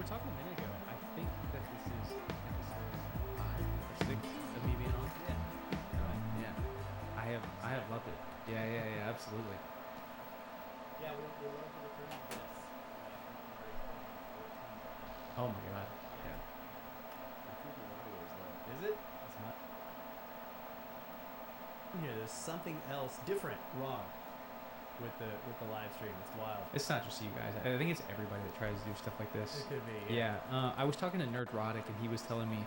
were talking a minute ago. I think that this is episode 5 or 6 of me being on. Yeah. Right. Yeah. I have loved it. Yeah. Absolutely. Yeah, we'll love the return of this. Oh my God. Yeah. I think the audio is low. Is it? It's not. Yeah, there's something else different wrong with the live stream. It's wild. It's not just you guys. I think it's everybody that tries to do stuff like this. It could be. Yeah. I was talking to Nerdrotic, and he was telling me,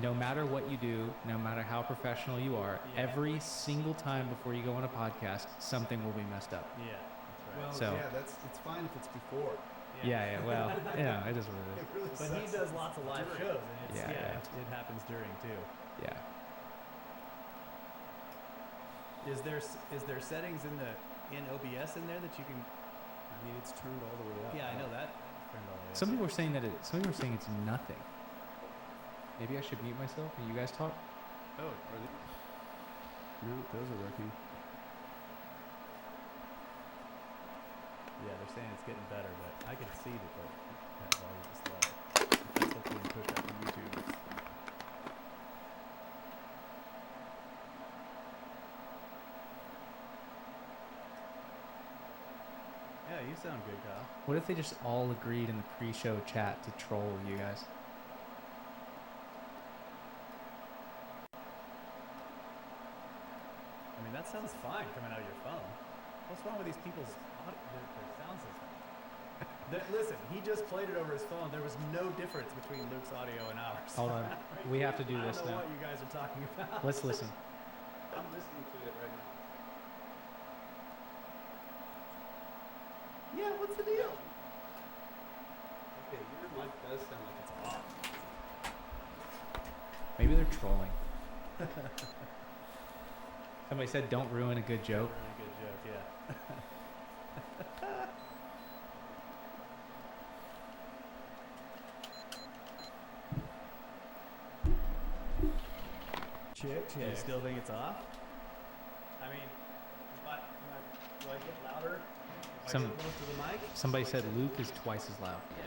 no matter what you do, no matter how professional you are, every single time before you go on a podcast, something will be messed up. Yeah, that's right. Well, So- yeah, it's fine if it's before. Yeah. Well, yeah, it is what it is. It really But he sucks does if lots of live it's shows, and it's, Yeah. it happens during too. Yeah. Is there settings in OBS in there that you can? I mean, it's turned all the way up. Yeah, I know that. Turned all the way up. Some people are saying it's nothing. Maybe I should mute myself and you guys talk. Oh, No, those are working. yeah, they're saying it's getting better, but I can see that volume is low. That's what's being pushed up to YouTube. Yeah, you sound good, Kyle. What if they just all agreed in the pre-show chat to troll you guys? I mean, that sounds fine coming out of your phone. What's wrong with these people's their sound system? Listen, he just played it over his phone. There was no difference between Luke's audio and ours. Hold on. We have to do I this don't know now. what you guys are talking about. Let's listen. I'm listening to it right now. Yeah, what's the deal? Okay, your mic does sound like it's off. Maybe they're trolling. Somebody said, "Don't ruin a good joke." Really good joke, yeah. Check. You still think it's off? I mean, do I get louder? If I Some- get close to the mic? Somebody said Luke is twice as loud. Yeah,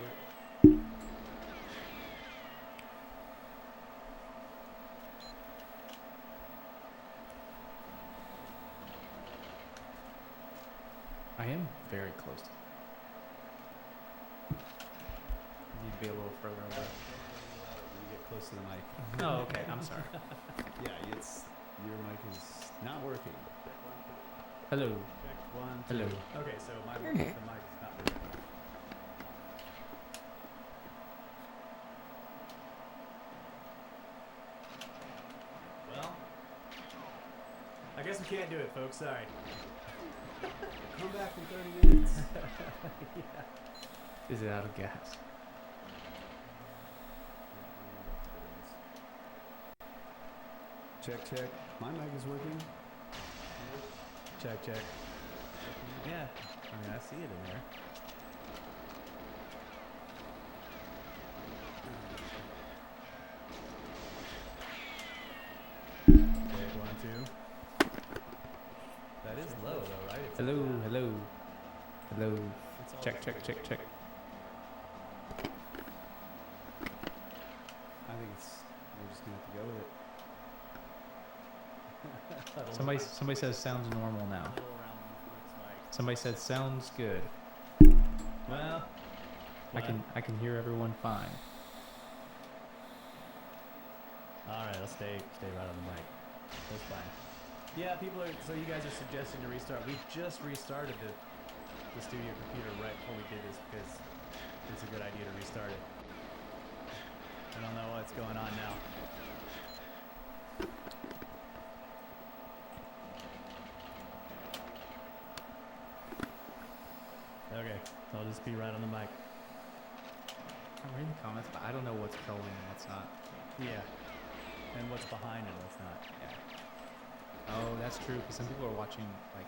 you're. I am very close. Need to be a little further away. When you get close to the mic. Oh, okay. I'm sorry. Yeah, your mic is not working. Hello. Check 1, 2. Hello. Okay, so the mic is not working. Well, I guess we can't do it, folks. Sorry. Come back in 30 minutes. Is it out of gas? Check. My mic is working. Check. Yeah, I mean, I see it in there. Check 1, 2. That is low, though, right? It's Hello. down. Hello. It's all Check. I think we're just gonna have to go with it. Somebody says sounds normal now. Little around Luke's mic. Somebody said sounds good. Well, I can hear everyone fine. all right, I'll stay right on the mic. That's fine. Yeah, so you guys are suggesting to restart. We just restarted the studio computer right before we did this because it's a good idea to restart it. I don't know what's going on now. Okay, so I'll just be right on the mic. I'm reading the comments, but I don't know what's trolling and what's not. Yeah. And what's behind and what's not. Yeah. Oh, that's true. Because some people are watching like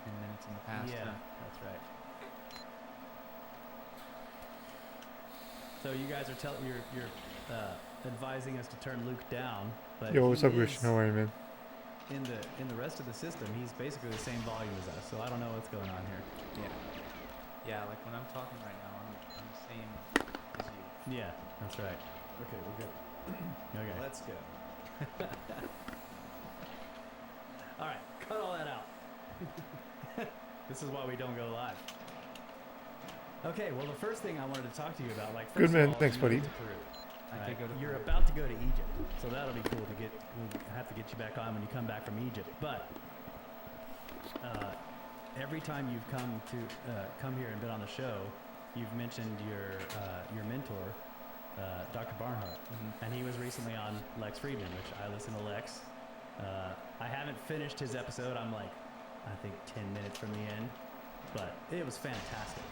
10 minutes in the past. Yeah, Huh? that's right. So you guys are you're advising us to turn Luke down, but Yo, what's he up, Christian? How are you, man? in the rest of the system, he's basically the same volume as us. So I don't know what's going on here. Yeah. Yeah, like when I'm talking right now, I'm the same as Yeah, that's right. Okay, we're good. Okay. Let's go. All right, cut all that out. This is why we don't go live. Okay, well, the first thing I wanted to talk to you about, like, first Good man. of all, Thanks, you buddy. went to Peru. I All did go to You're Peru. about to go to Egypt, so that'll be cool to get. We'll have to get you back on when you come back from Egypt. But every time you've come here and been on the show, you've mentioned your mentor, Dr. Barnhart, and he was recently on Lex Friedman, which I listen to Lex. I haven't finished his episode. I'm like, I think 10 minutes from the end, but it was fantastic.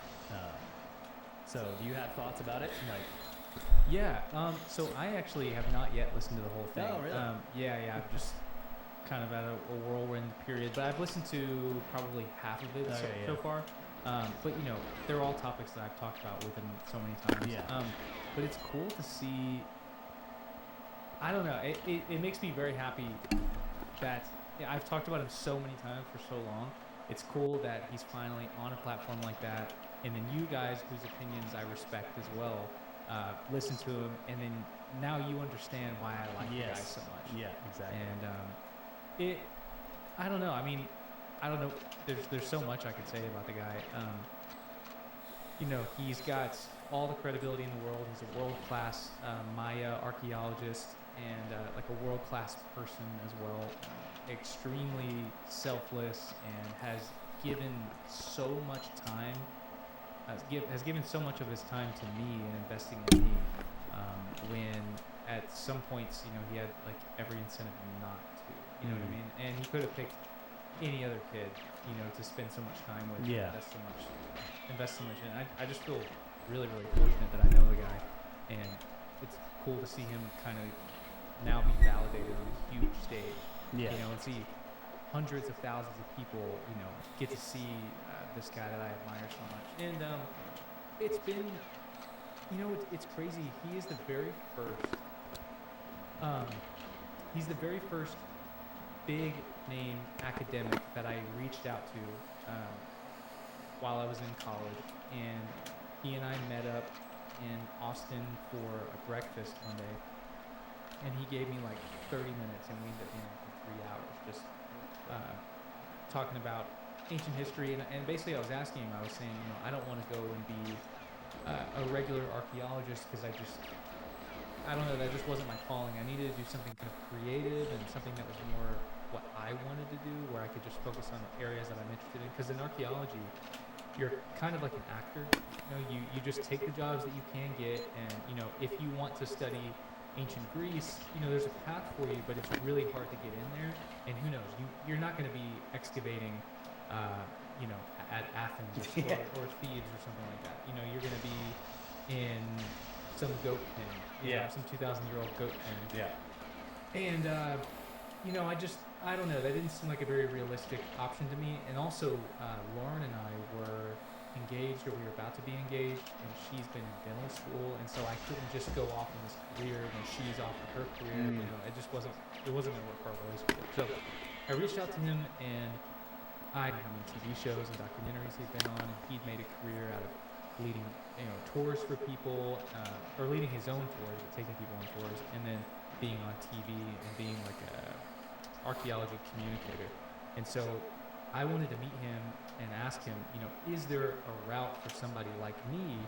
So, do you have thoughts about it? Like, Yeah. So I actually have not yet listened to the whole thing. Oh, really? Yeah. I'm just kind of at a whirlwind period, but I've listened to probably half of it so far. But you know, they're all topics that I've talked about with him so many times. Yeah. But it's cool to see. I don't know. It makes me very happy that I've talked about him so many times for so long. It's cool that he's finally on a platform like that, and then you guys, whose opinions I respect as well, listen to him, and then now you understand why I like the guy so much. Yeah, exactly. And I don't know. I mean, I don't know. There's so much I could say about the guy. You know, he's got all the credibility in the world. He's a world-class Maya archaeologist and like a world-class person as well. Extremely selfless and has given so much time. Has given so much of his time to me and investing in me. When at some points, you know, he had like every incentive not to. You know what I mean? And he could have picked any other kid, you know, to spend so much time with. Yeah. Invest so much in. I just feel really, really fortunate that I know the guy, and it's cool to see him kind of now be validated on a huge stage. Yeah. You know, and see hundreds of thousands of people, you know, get to see this guy that I admire so much. And it's been, you know, it's crazy. He is the very first. He's the very first big name academic that I reached out to while I was in college, and he and I met up in Austin for a breakfast one day, and he gave me like 30 minutes, and we ended up being like for 3 hours just talking about ancient history, and basically I was asking him, I was saying, you know, I don't want to go and be a regular archaeologist because I don't know, that just wasn't my calling. I needed to do something kind of creative and something that was more what I wanted to do, where I could just focus on areas that I'm interested in. Because in archaeology, you're kind of like an actor. You know, you just take the jobs that you can get, and you know, if you want to study ancient Greece, you know, there's a path for you, but it's really hard to get in there. And who knows, you're not going to be excavating, you know, at Athens or Thebes or something like that. You know, you're going to be in some goat pen, you know, some 2,000-year-old goat pen. Yeah. And you know, I don't know, that didn't seem like a very realistic option to me. And also, Lauren and I were engaged, or we were about to be engaged, and she's been in dental school, and so I couldn't just go off in this career when she's off in her career. You know, it wasn't going to work for our relationship. So I reached out to him, and I how many TV shows and documentaries he'd been on, and he'd made a career out of leading, you know, tours for people, or leading his own tours, but taking people on tours, and then being on TV and being like a archaeology communicator. And so I wanted to meet him and ask him, you know, is there a route for somebody like me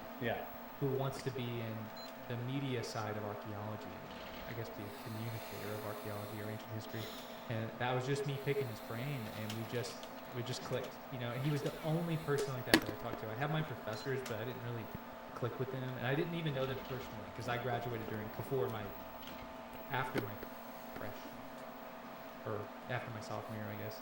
who wants to be in the media side of archaeology, I guess be a communicator of archaeology or ancient history? And that was just me picking his brain, and we just clicked, you know. And he was the only person like that I talked to. I have my professors, but I didn't really click with them, and I didn't even know them personally because I graduated after my freshman, or after my sophomore year, I guess.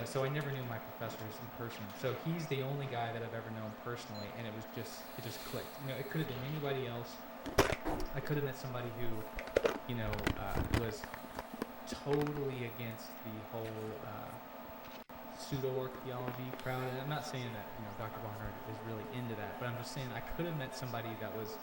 So I never knew my professors in person. So he's the only guy that I've ever known personally, and it just clicked. You know, it could have been anybody else. I could have met somebody who, you know, was totally against the whole pseudo-archaeology crowd. And I'm not saying that, you know, Dr. Barnhart is really into that, but I'm just saying I could have met somebody that was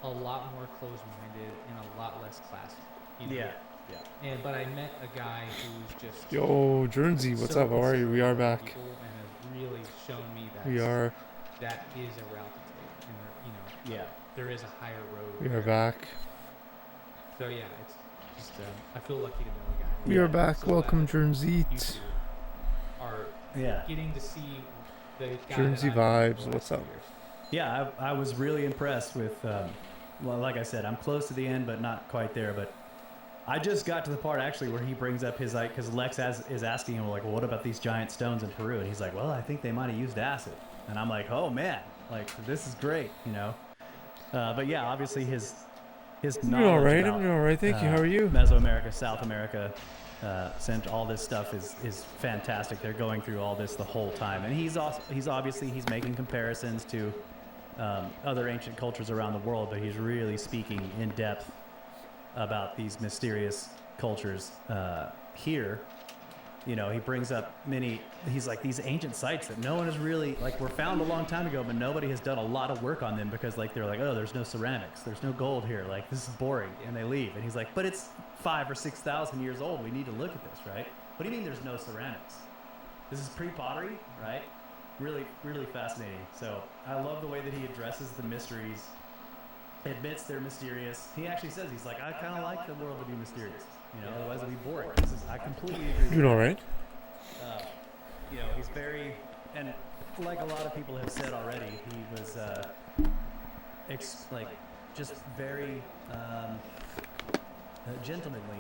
a lot more closed-minded and a lot less classy. You know? Yeah. But I met a guy who's just Yo, Jersey, what's so up? How are you? We are considerate of back. people and has really shown me that We are. that is a route to take. And you know, there is a higher road. We there. are back. So yeah, it's just I feel lucky to know a guy. We are back. So glad Welcome, that Jersey. you two are Yeah. getting to see the guy Jersey that I've known vibes. for the What's last up? 2 years. Yeah, I was really impressed with, well, like I said, I'm close to the end, but not quite there. But I just got to the part actually where he brings up his, like, because Lex is asking him, like, well, what about these giant stones in Peru? And he's like, well, I think they might have used acid. And I'm like, oh man, like, this is great, you know? But yeah, obviously his I'm knowledge doing all right. about, I'm doing all right. Thank you. How are you? Mesoamerica, South America, Central, all this stuff is fantastic. They're going through all this the whole time, and he's obviously making comparisons to other ancient cultures around the world, but he's really speaking in depth about these mysterious cultures here. You know, he brings up he's like, these ancient sites that no one has really, like, were found a long time ago, but nobody has done a lot of work on them because, like, they're like, oh, there's no ceramics, there's no gold here, like, this is boring, and they leave. And he's like, but it's 5,000 or 6,000 years old. We need to look at this, right? What do you mean there's no ceramics? This is pre-pottery, right? Really, really fascinating. So I love the way that he addresses the mysteries, admits they're mysterious. He actually says, he's like, I kind of like the world to be mysterious. You know, otherwise it'd be boring. I completely agree with Doing all right. you know, he's very, and like a lot of people have said already, he was like just very gentlemanly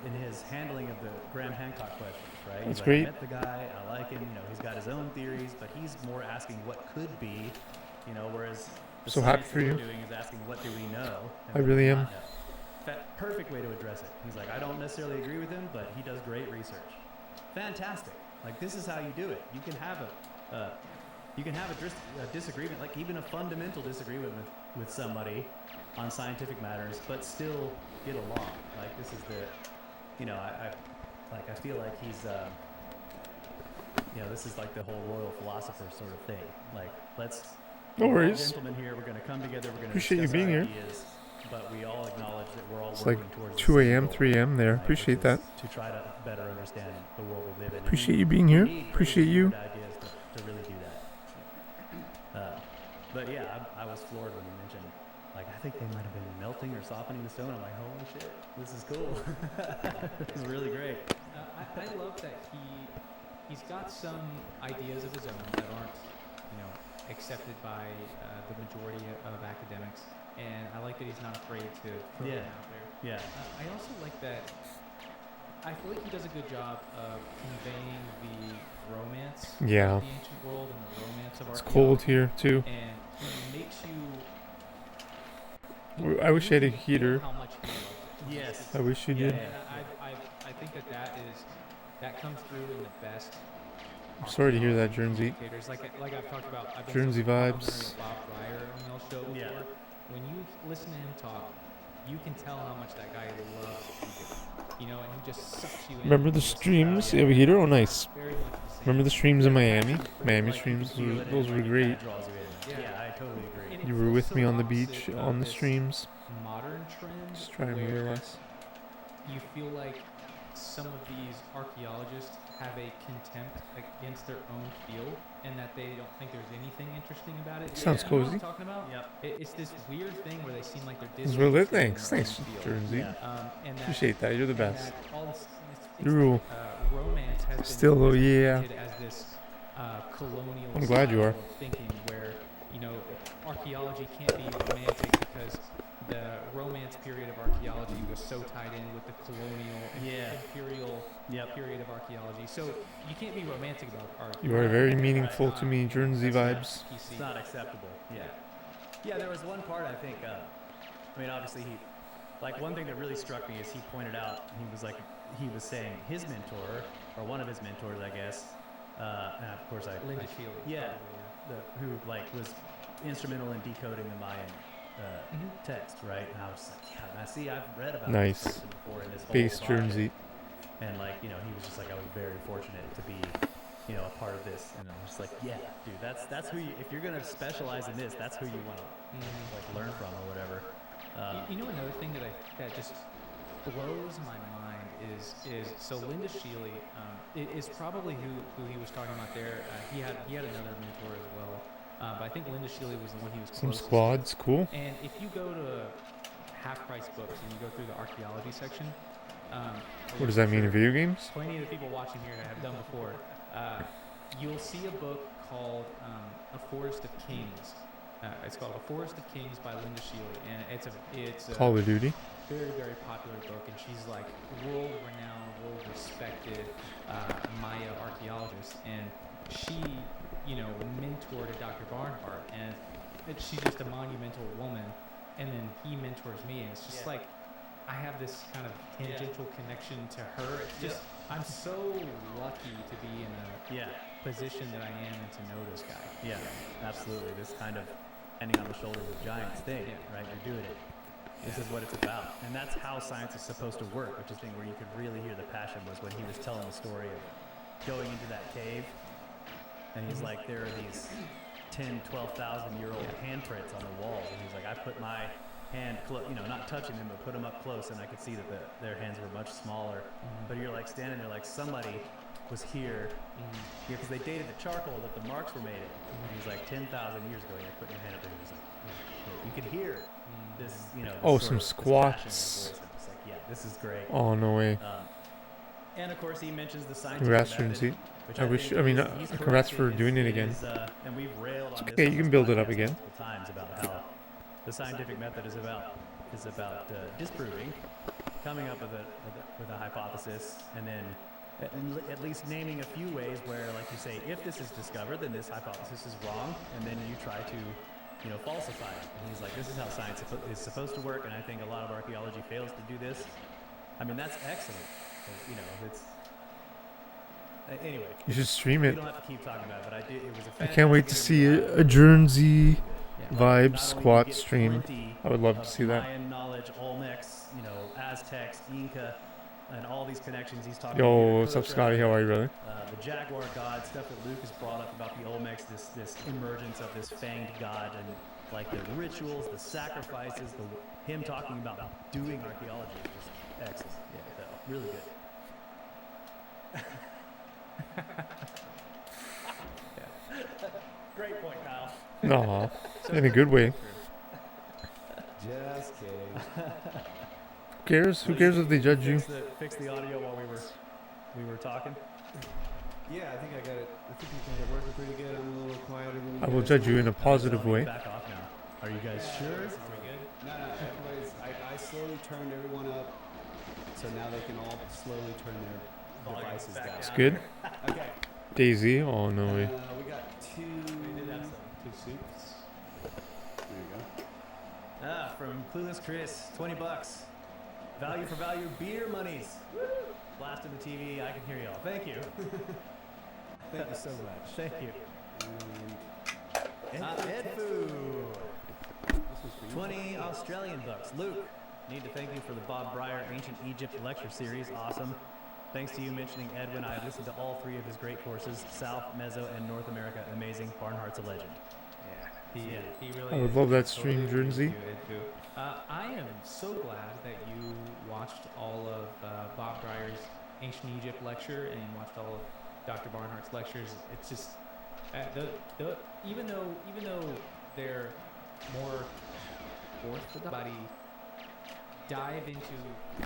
in his handling of the Graham Hancock questions, right? That's He's great. Like, I met the guy, I like him, you know, he's got his own theories, but he's more asking what could be, you know, whereas the So happy science for that you. we're doing is asking what do we know? and I what do we really not am. know. Perfect way to address it. He's like, I don't necessarily agree with him, but he does great research. Fantastic. Like, this is how you do it. You can have a disagreement, like even a fundamental disagreement with somebody on scientific matters, but still get along. Like, this is you know, I feel like he's, you know, this is like the whole royal philosopher sort of thing. Like, No we're all worries. gentlemen here. We're going to come together. We're going to Appreciate you discuss being our here. ideas, but we all acknowledge that we're all It's like working towards 2 the same a.m., goal, 3 a.m. there. right, Appreciate which is that. to try to better understand the world we live in. And Appreciate you being here. need Appreciate crazy you. weird ideas to really do that. But yeah, I was floored when you mentioned, like, I think they might have been melting or softening the stone. I'm like, holy shit, this is cool. This is really great. I love that he's got some ideas of his own that aren't, you know, accepted by the majority of academics, and I like that he's not afraid to throw them out there. Yeah. I also like that. I feel like he does a good job of conveying the romance Yeah. of the ancient world and the romance of It's archaeology. cold here too. And he makes you. I wish I had a you feel heater. How much he loved it. Yes. I wish you Yeah, did. And I think that comes through in the best. I'm sorry to hear that, archaeology Jernsey. educators. Like I've talked about. I've been Jersey to a complimentary vibes. Bob Breyer on your show before. Yeah. When you listen to him talk, you can tell how much that guy loves Egypt. You know, and he just sucks you in. Remember the He just- streams? You have a heater? Oh, nice. Very much the same. Remember the streams in Miami? Like, Miami you can streams, feel it and, those like, were it great. kinda draws you in. Yeah. Yeah, I totally agree. And it You were feels with so me on the opposite beach of on the this streams. modern trend Just trying to where realize. you feel like some of these archaeologists have a contempt against their own field and that they don't think there's anything interesting about it. Sounds You know what cozy. I'm talking about? Yep. It's this weird thing where they seem like they're Those were lit. disinterested in Thanks. their Thanks, own field. Jersey. Yeah. And that, Appreciate that. You're the and best. that all this, You rule. romance has been Still, though, yeah. presented as this colonial I'm glad you style are. of thinking where, you know, archaeology can't be romantic because the romance period of archaeology was so tied in with the colonial and Yeah. imperial Yep. period of archaeology. So you can't be romantic about art. You are very meaningful to me, Jersey vibes. It's not acceptable. Yeah. Yeah, there was one part I think, I mean, obviously like one thing that really struck me is he pointed out, he was saying his mentor, or one of his mentors, I guess, and of course Linda Shealy. yeah, probably, who like was instrumental in decoding the Mayan text, right? And I was just like, yeah, I see, I've read about Nice. this person before in this whole Base project. Jersey. And like, you know, he was just like, I was very fortunate to be, you know, a part of this. And I was just like, yeah, dude, that's who you, if you're gonna specialize in this, that's who you want to like learn from or whatever. You know, another thing that just blows my mind is so Linda Shealy is probably who he was talking about there. He had another mentor as well. But I think Linda Shealy was the one he was Some closest to. squads, cool. And if you go to half-price books and you go through the archaeology section, What does that mean in video games? plenty of the people watching here have done before, you'll see a book called A Forest of Kings. It's called A Forest of Kings by Linda Shealy, and it's a Call of Duty. very, very popular book, and she's like world-renowned, world-respected Maya archaeologist, and she, mentored Dr. Barnhart, and she's just a monumental woman, and then he mentors me, and it's just like I have this kind of tangential connection to her. It's just I'm so lucky to be in a position that I am and to know this guy. Yeah, absolutely. This kind of standing on the shoulders of giants thing, right? You're doing it. This is what it's about. And that's how science is supposed to work, which is the thing where you could really hear the passion was when he was telling the story of going into that cave. And he's like, there are these 10, 12,000 year old handprints on the walls. And he's like, I put my hand not touching them, but put them up close, and I could see that their hands were much smaller. But you're like standing there like somebody was here, because they dated the charcoal that the marks were made in. And he's like 10,000 years ago, you're putting your hand up there, and he's like, oh, shit. You could hear this, this some squats. It's like, this is great. Oh, no way. And of course, he mentions the scientific Congrats, method, Jonesy. which Congrats correct for in. doing it It again. is, and we've railed on Okay, this you on can this build it up podcast again. multiple times about how the scientific method is about disproving, coming up with a hypothesis, and then at least naming a few ways where, like you say, if this is discovered, then this hypothesis is wrong, and then you try to falsify it. And he's like, this is how science is supposed to work, and I think a lot of archaeology fails to do this. I mean, that's excellent. It's anyway. You should stream We it. don't have to keep talking about it, but it was a I can't wait to see a Guernsey vibe squat stream. I would love to see that. Mayan knowledge, Olmecs, Aztecs, Inca, and all these connections he's talking Yo, about. what's up, Scotty? How are you, brother? The Jaguar god, stuff that Luke has brought up about the Olmecs, this emergence of this fanged god, and like the rituals, the sacrifices, him talking about doing archaeology is just excellent. Yeah, really good. Great point, Kyle. No, in a good way. Just kidding. Who cares? Who cares if they judge you? Fix the audio while we were talking. Yeah, I think I got it. I think you got it working pretty good. I'm a little quieter than you I will guys. judge you in a positive way. Back off now. Are you guys sure? Are we good? No, everybody's. I slowly turned everyone up, so now they can all slowly turn their devices down. It's good. Okay. Daisy? Oh, no way. We got two. Two soups. There you go. From Clueless Chris, $20. Value for value beer monies. Woo! Blasting the TV, I can hear y'all. Thank you. Thank you so much. Thank you. And Ed Food. this was for you. 20 Australian bucks. Luke, need to thank you for the Bob Breyer Ancient Egypt lecture series. Awesome. Thanks to you mentioning Edwin, I have listened to all three of his great courses, South, Meso, and North America. Amazing. Barnhart's a legend. He really I would is. love that Totally stream, agree with Guernsey. you, Ed, too. I am so glad that you watched all of Bob Breyer's Ancient Egypt lecture and watched all of Dr. Barnhart's lectures. It's just even though they're more orthodox, dive into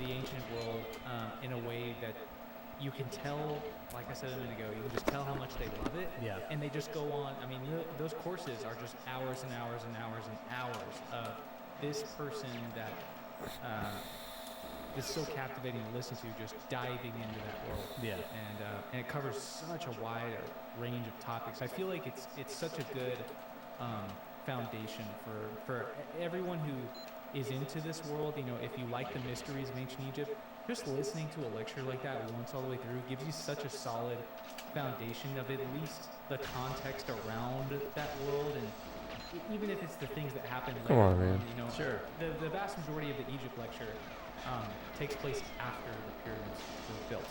the ancient world in a way that you can tell, like I said a minute ago, you can just tell how much they love it. Yeah. And they just go on. I mean, those courses are just hours and hours and hours and hours of this person that is so captivating to listen to, just diving into that world. Yeah. And it covers such a wide range of topics. I feel like it's such a good foundation for everyone who is into this world. If you like the mysteries of ancient Egypt, just listening to a lecture like that once all the way through gives you such a solid foundation of at least the context around that world, and even if it's the things that happen later Come on, man. Sure. The vast majority of the Egypt lecture takes place after the pyramids were built,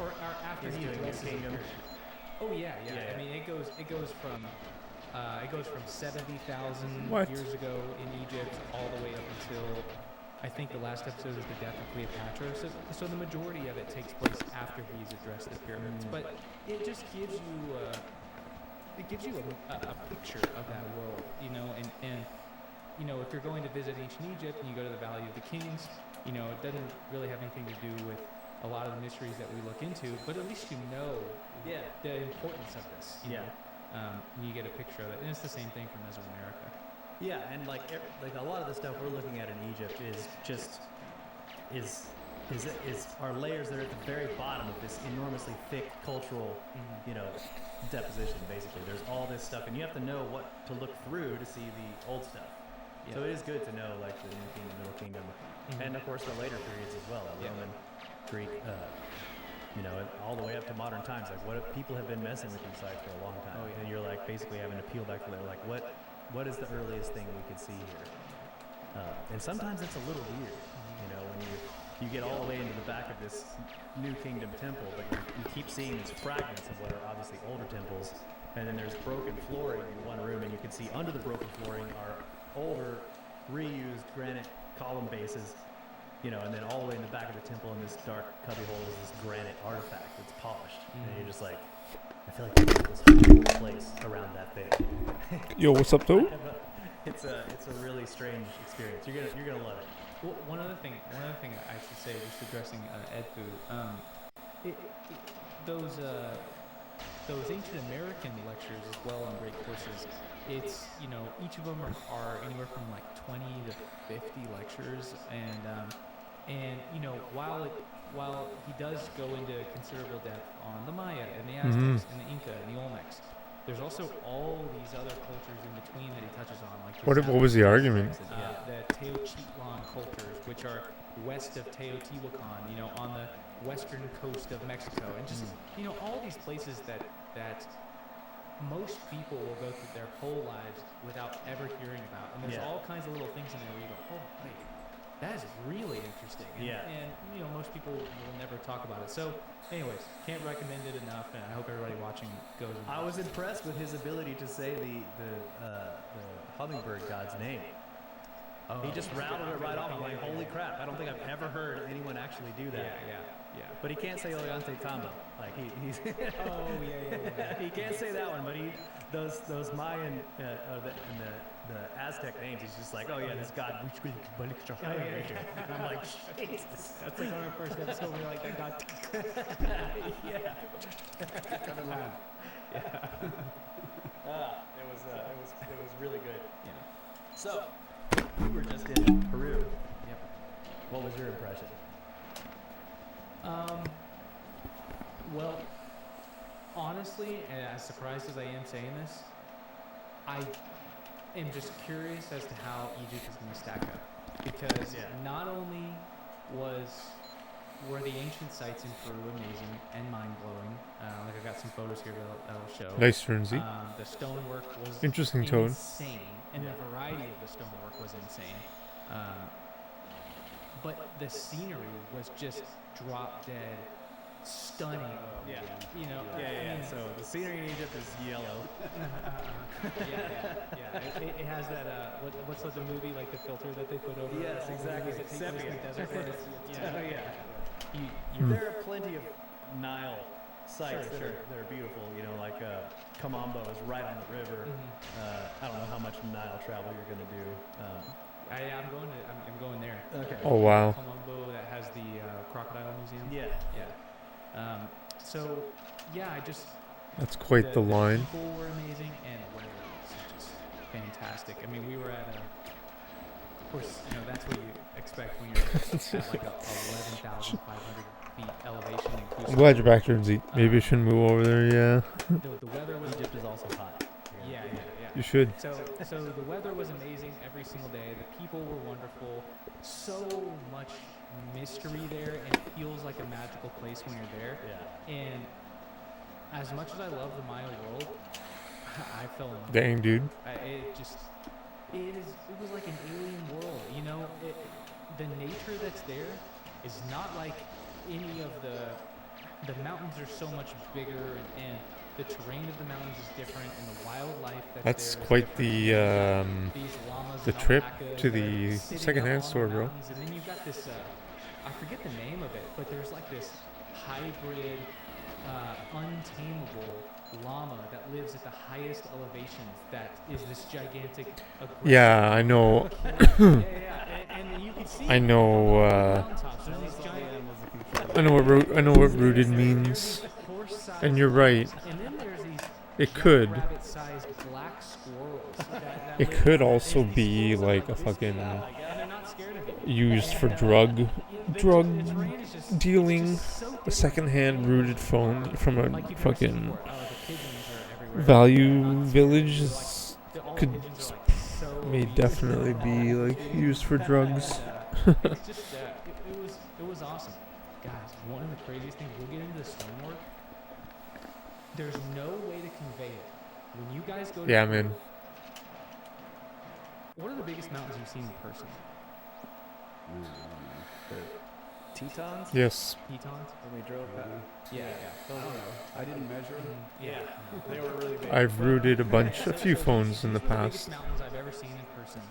or after He's he doing addresses the Kingdom. pyramids. Oh yeah. Yeah. I mean, it goes from 70,000 What? years ago in Egypt all the way up until I think the last episode is the death of Cleopatra. So the majority of it takes place after he's addressed the pyramids. But it just gives you gives you a picture of that world, and if you're going to visit ancient Egypt and you go to the Valley of the Kings, it doesn't really have anything to do with a lot of the mysteries that we look into, but at least the importance of this. And you get a picture of it, and it's the same thing for Mesoamerica. Yeah, and like a lot of the stuff we're looking at in Egypt is our layers that are at the very bottom of this enormously thick cultural, deposition. Basically, there's all this stuff, and you have to know what to look through to see the old stuff. Yeah. So it is good to know like the New Kingdom, Middle Kingdom, and of course the later periods as well, Roman, Greek, all the way up to modern times. Like what people have been messing with these sites for a long time, and you're like basically having to peel back to like what is the earliest thing we could see here? And sometimes it's a little weird, when you get all the way into the back of this New Kingdom temple, but you keep seeing these fragments of what are obviously older temples, and then there's broken flooring in one room, and you can see under the broken flooring are older, reused granite column bases, and then all the way in the back of the temple in this dark cubbyhole is this granite artifact that's polished, and you're just like, I feel like there's this whole place around that thing. Yo, what's up, though? It's a really strange experience. You're gonna love it. Well, one other thing I should say, just addressing Edfu, those ancient American lectures as well on great courses. It's each of them are anywhere from like 20 to 50 lectures, and while he does go into considerable depth on the Maya and the Aztecs and the Inca and the Olmecs, there's also all these other cultures in between that he touches on. Like what was the argument? The Teotihuacan cultures, which are west of Teotihuacan, on the western coast of Mexico, and just all these places that most people will go through their whole lives without ever hearing about. And there's all kinds of little things in there where you go, oh wait, that is really interesting. And most people will never talk about it. So anyways, can't recommend it enough, and I hope everybody watching goes. I was impressed with his ability to say the hummingbird god's name. He just rattled it right off. I'm like, holy crap! I don't think I've ever heard anyone actually do that. Yeah. But he can't say Ollantaytambo. Tambo. Like he's. Yeah. He can't say that one, but those Mayan and the Aztec names. He's just like, oh yeah, this god. And I'm like, Jesus. That's like on our first episode. We're like, that god. Yeah. It was really good. Yeah. So, we were just in Peru. Yep. What was your impression? Well, honestly, and as surprised as I am saying this, I am just curious as to how Egypt is going to stack up. Because not only were the ancient sites in Peru amazing and mind-blowing, like I got some photos here that'll show. Nice, Turnsy. The stonework was interesting tone. Insane, and the variety of the stonework was insane. But the scenery was just drop dead, stunning. Yeah. I mean, so the scenery in Egypt is yellow. Yeah. It has that. What's the movie like the filter that they put over? Yes, exactly. Sepia. There are plenty of Nile sites that are beautiful. Like Kamambo is right on the river. I don't know how much Nile travel you're going to do. I'm going there. Okay. Oh wow. Colombo that has the crocodile museum. Yeah. I just. That's quite the line. People were amazing, and the weather was just fantastic. I mean, we were at of course, that's what you expect when you're at like a 11,500 feet elevation. I'm glad you're back, Turnsy. Maybe I shouldn't move over there. Yeah. The weather was. Egypt is also hot. Yeah. You should. So the weather was amazing every single day. The people were wonderful. So much mystery there, and it feels like a magical place when you're there. Yeah. And as much as I love the Maya world, I fell in love. Dang, dude. It was like an alien world. The nature that's there is not like any of the mountains are so much bigger, and the terrain of the mountains is different, and the wildlife that's there quite the the trip to the secondhand store, bro. And then you've got this I forget the name of it, but there's like this hybrid untamable llama that lives at the highest elevations that is this gigantic aggressive Yeah, I know. and you can see I it know. on the mountaintops. There's these giant I know what rooted means. horse-sized And you're right. llamas, and then there's these It could. rabbit-sized black squirrels that It live could in also these be squirrels are like a this fucking big, and they're not scared of you. used for And, drug the terrain is just, dealing. it's just so A different. secondhand rooted phone from a Like you've never seen fucking before. The pigeons are everywhere. value They're not village. scared. is- All the could pigeons are like so may obese. definitely be like used for drugs. It's just it was awesome, guys. One of the craziest things. We'll get into the stonework. There's no way to convey it. When you guys go to Yeah, Peru, man. what are the biggest mountains you've seen in person? Tetons? Yes. Tetons? When we drove past. Yeah. I don't know. I didn't measure them. Yeah. They were really big. I've rooted a few phones in the These are the biggest past. mountains I've ever seen in person.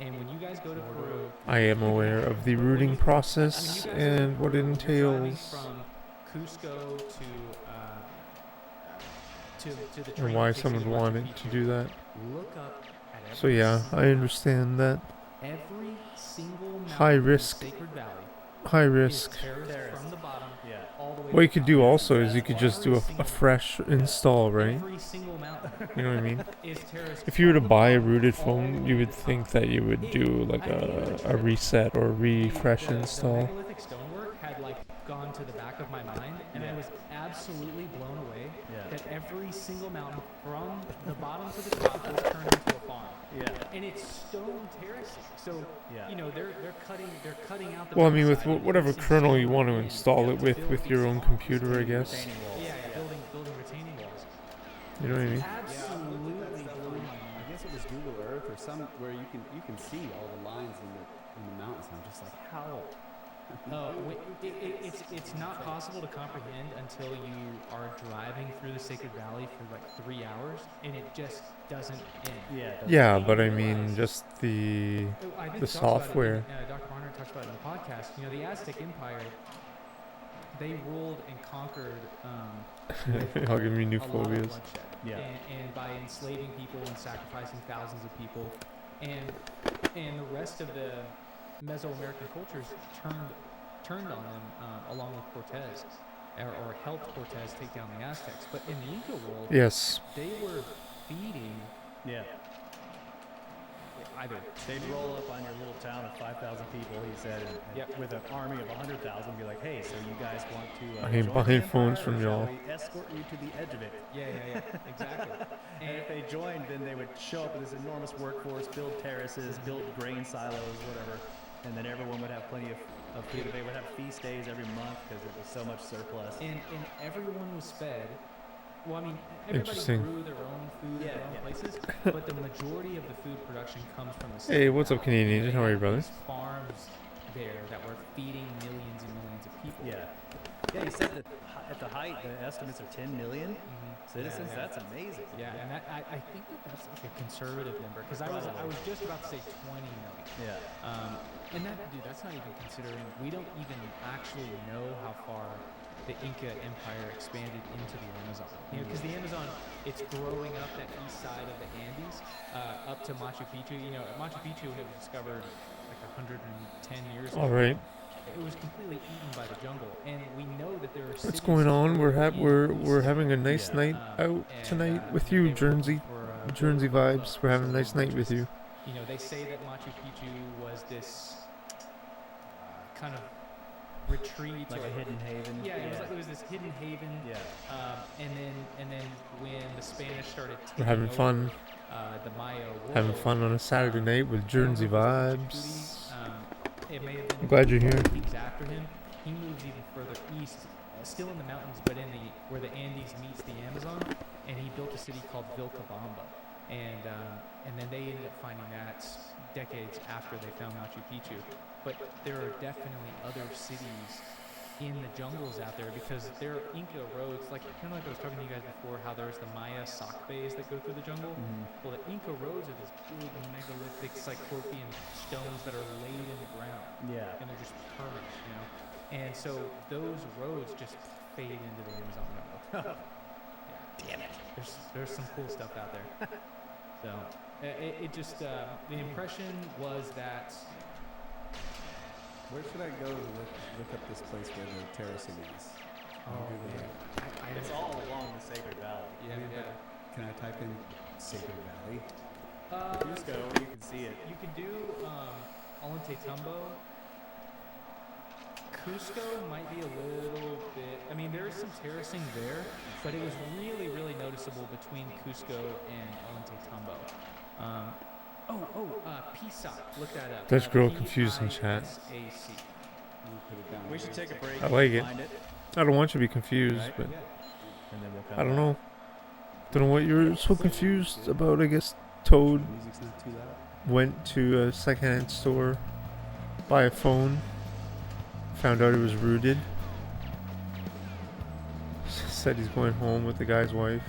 And when you guys go to Peru, I am aware of the rooting process and what it you're driving entails. from Cusco to the train And why that takes you someone to Machu wanted Picchu. to do that. Look up at every So yeah, single I understand that. Every single mountain High in the risk. Sacred Valley High is risk. terraced from the bottom Yeah. all the way What you to could the do top. also is you could just do a fresh install, right? Every single mountain You know what I mean? is terraced If you were to from the buy a bottom rooted all the phone, way you to would the top. think that you would do like a reset or refresh The install. megalithic stonework had like gone to the back of my mind, and I was absolutely blown away Yeah. that every single mountain from the bottom to the top was turned into a farm. Yeah. And it's stone terracing, so Yeah. you know they're cutting out the. Well, I mean, with mountainside, whatever and kernel you stone want to in install it to with build your these own farms. computer, I guess. Retaining walls. Yeah, building retaining walls. You know what I mean? Absolutely That blew stuff my on, mind. I guess it was Google Earth or some where you can see all the lines in the mountains. I'm just like, how? It's not possible to comprehend until you are driving through the Sacred Valley for like 3 hours, and it just doesn't end. Yeah. Yeah, but I mean, just the I think the he talks about it software. Dr. Barnard talks about it in the podcast. You know, the Aztec Empire, they ruled and conquered I'll give me new a lot of phobias. bloodshed. Yeah. And by enslaving people and sacrificing thousands of people, and the rest of the Mesoamerican cultures turned on them along with Cortez, or helped Cortez take down the Aztecs. But in the Inca world, Yes. they were feeding Yeah. either They'd roll up on your little town of 5,000 people, he said, and Yep. with an army of 100,000, be like, hey, so you guys want to I ain't join buying the phones empire, from or shall y'all. we escort you to the edge of it? yeah exactly. And if they joined, then they would show up with this enormous workforce, build terraces, build grain silos, whatever, and then everyone would have plenty of food. They would have feast days every month because it was so much surplus. And everyone was fed. Well, I mean, everybody Interesting. grew their own food in Yeah, their own yeah. places, but the majority of the food production comes from the Hey, Sacred what's up, Valley. Canadian? They How are you, had brother? these farms there that were feeding millions and millions of people. Yeah. Yeah, he said that at the height, the estimates are 10 million citizens. Yeah. That's amazing. Yeah, and I think that's like a conservative number, because I was just about to say 20 million. Yeah. And that's not even considering, we don't even actually know how far the Inca Empire expanded into the Amazon. You know, because the Amazon, it's growing up that east side of the Andes, up to Machu Picchu. You know, Machu Picchu, when it was discovered like 110 years ago, All right. it was completely eaten by the jungle. And we know that there are What's cities going on? We're further in we're east, having a nice Yeah. night out and, tonight with they you, were looking Jersey. for, Jersey gold vibes. buffalo, We're having a so nice night with you. you know, they say that Machu Picchu was this kind of retreat, Like or a hidden haven. yeah, it was this hidden haven. Yeah. And then when the Spanish started taking We're having over, fun. The Maya world, Having fun on a Saturday night with Jersey vibes. It may have been I'm glad you're here. kings after him. He moves even further east, still in the mountains, but in the where the Andes meets the Amazon, and he built a city called Vilcabamba, and then they ended up finding that decades after they found Machu Picchu. But there are definitely other cities in the jungles out there, because there are Inca roads, like kind of like I was talking to you guys before, how there's the Maya sock bays that go through the jungle. Well, the Inca roads are these big megalithic cyclopean stones that are laid in the ground, Yeah. and they're just permanent, you know. And so those roads just fade into the Amazon jungle. Yeah. Damn it. There's some cool stuff out there. So it just the impression was that Where should I go to look up this place where the terracing is? Google man, it. It's all along the Sacred Valley. yeah, yeah. Can I type in Sacred Valley? Cusco, you can see it. You could do Ollantaytambo. Cusco might be a little bit. I mean, there is some terracing there, but it was really, really noticeable between Cusco and Ollantaytambo. PSAC. Look that up. That's girl confused in chat. PISAC. Put it down We here. should take a break. I like it. Find it. I don't want you to be confused, Right. but Yeah. And then we'll come I don't back. know. Don't know what you're so confused about. I guess Toad The music's not too loud. went to a secondhand store, buy a phone, found out it was rooted. Said he's going home with the guy's wife.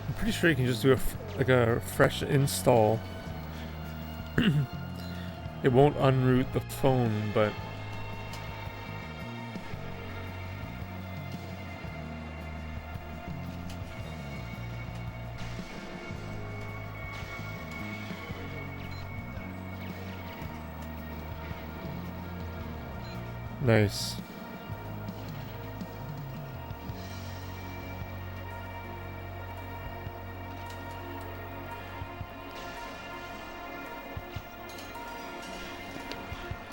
I'm pretty sure you can just do a fresh install. It won't unroot the phone, but nice.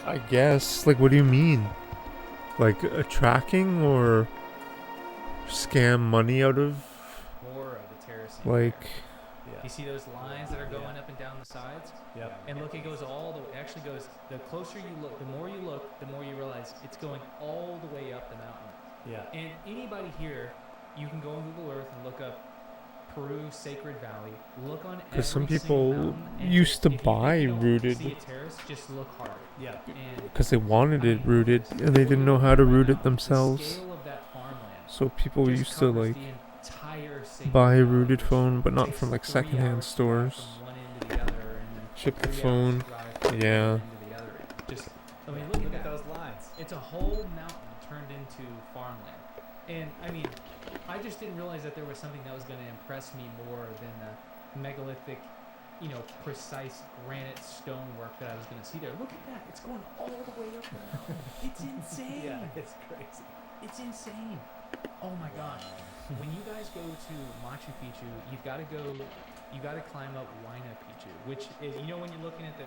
I guess. Like, what do you mean? Like a tracking or scam money out of? More of the terracing. Like, Yeah. You see those lines that are going up and down the sides? Yep. And look, it goes all the way. It actually goes. The closer you look, the more you look, the more you realize it's going all the way up the mountain. Yeah. And anybody here, you can go on Google Earth and look up Peru Sacred Valley. Look on because some every single people mountain, and used just, to if you buy don't rooted See a terrace, just look harder. Yeah. And because they wanted it I mean, rooted just and they look didn't at know how to right root now, it themselves. The scale of that farmland So people just used to covers like the entire Sacred buy a Valley, rooted which phone, but not takes from like 3 secondhand hours to drive stores. from one end to the other, and then Ship the 3 phone. hours to drive from Yeah. one end to the other end. Just, I mean, look at that. those lines. It's a whole mountain turned into farmland. And I mean, I just didn't realize that there was something that was going to impress me more than the megalithic, precise granite stonework that I was going to see there. Look at that. It's going all the way up the mountain. It's insane. Yeah, it's crazy. It's insane. Oh my gosh. When you guys go to Machu Picchu, you've got to climb up Huayna Picchu, which is, when you're looking at the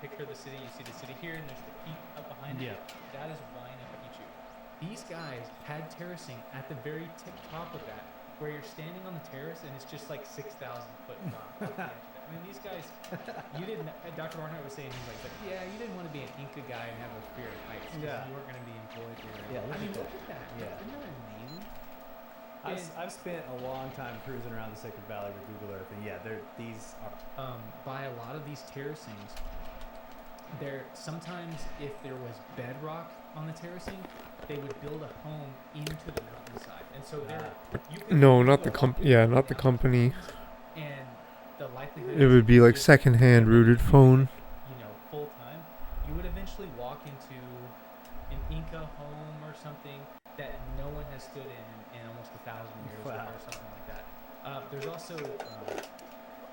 picture of the city, you see the city here and there's the peak up behind it. That is Huayna Picchu. These guys had terracing at the very tip top of that, where you're standing on the terrace and it's just like 6,000 foot drop. I mean, these guys, Dr. Barnhart was saying, he's like, yeah, you didn't want to be an Inca guy and have a fear of heights because Yeah. you weren't going to be employed here. Yeah, I mean, look look at that. Yeah. Isn't that amazing? I've spent a long time cruising around the Sacred Valley with Google Earth, and yeah, these are. By a lot of these terracings, sometimes if there was bedrock on the terracing, they would build a home into the mountainside, and so you could No, do not a the lot not the company. and the likelihood It would be like just secondhand rooted phone. full time, you would eventually walk into an Inca home or something that no one has stood in almost 1,000 years Wow. or something like that. There's also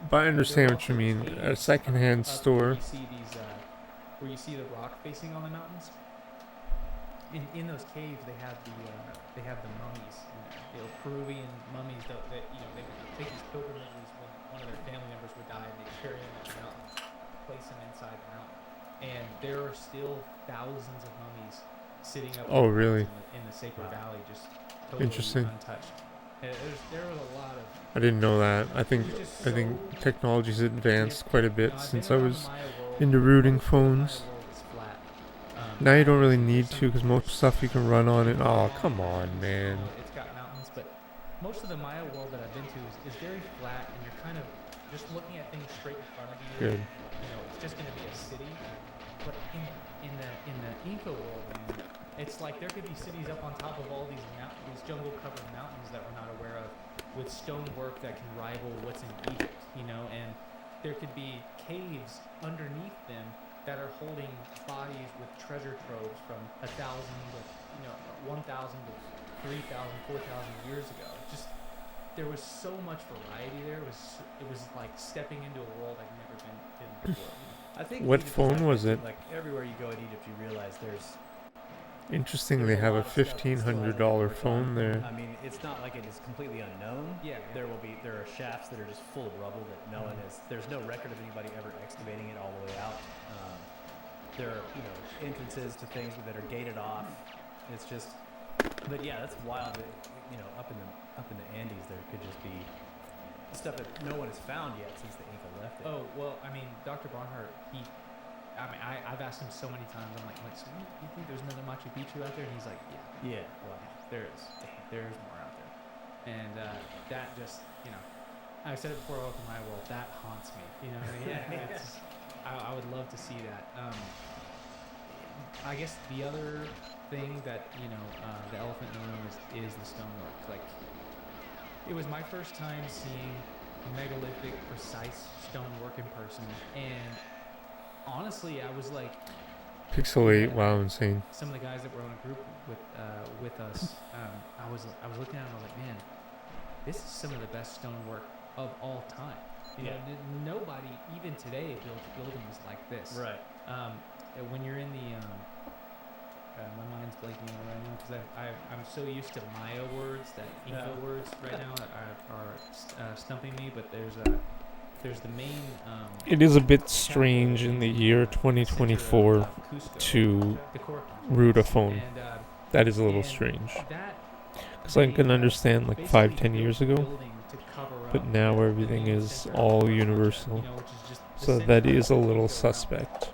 But I understand there are what you also mean. A caves secondhand up store. where you see the rock facing on the mountains. In those caves, they have the mummies, Peruvian mummies that they would take these pilgrimages when one of their family members would die, and they carry him up the mountain, place him inside the mountain, and there are still thousands of mummies sitting up. Oh, really? In the Sacred Wow. Valley, just totally Interesting. untouched. There was a lot of. I didn't know that. I It think was just I think so technology's advanced quite a different. bit I've since been I around the was Maya world. into rooting Most of the Maya phones. world is flat. Now you don't really There's need some to because most there's stuff you can run on it. Oh, long come on, mountains, man. it's got mountains, but most of the Maya world that I've been to is very flat, and you're kind of just looking at things straight in front of you. Good. You know, it's just going to be a city. But in the Inca world, man, it's like there could be cities up on top of all these jungle-covered mountains that we're not aware of, with stonework that can rival what's in Egypt. You know, and there could be caves underneath them that are holding bodies with treasure troves from 1,000 to 1,000 to 3,000, 4,000 years ago. Just there was so much variety there. It was like stepping into a world I've never been in before. I think What Egypt is phone like was that, it? too. Like everywhere you go in Egypt, you realize there's Interesting. there's They have a lot of stuff that still hasn't been $1,500 worked phone on. there. I mean, it's not like it is completely unknown. Yeah. There are shafts that are just full of rubble that no one is. There's no record of anybody ever excavating it all the way out. There are entrances to things that are gated off. It's just, but yeah, that's wild. That, up in the Andes, there could just be stuff that no one has found yet since the Inca left it. Oh well, I mean, Dr. Barnhart, I've asked him so many times. I'm like, so you think there's another Machu Picchu out there? And he's like, yeah, Yeah. Well, there is. There's more out there. And that just, I said it before I opened my world. That haunts me. You know what I mean? It's just, I would love to see that. I guess the other thing that the elephant in the room is the stonework. Like, it was my first time seeing megalithic, precise stonework in person, and honestly, I was like, Pixel 8. Wow, insane. some of the guys that were on a group with us, I was looking at them, I was like, man, this is some of the best stonework of all time. You know, nobody even today builds buildings like this. right. When you're in the my mind's blanking on it right now because I'm so used to Maya words that Inca words right now are stumping me. But there's the main. It is a bit strange in the year 2024 to root a phone. And, That is a little and strange. that Because I they, can understand like basically 5-10 years built the ago, building to cover but up now the everything main is center all of the universal. which is just the So center that of is a the little realm. suspect.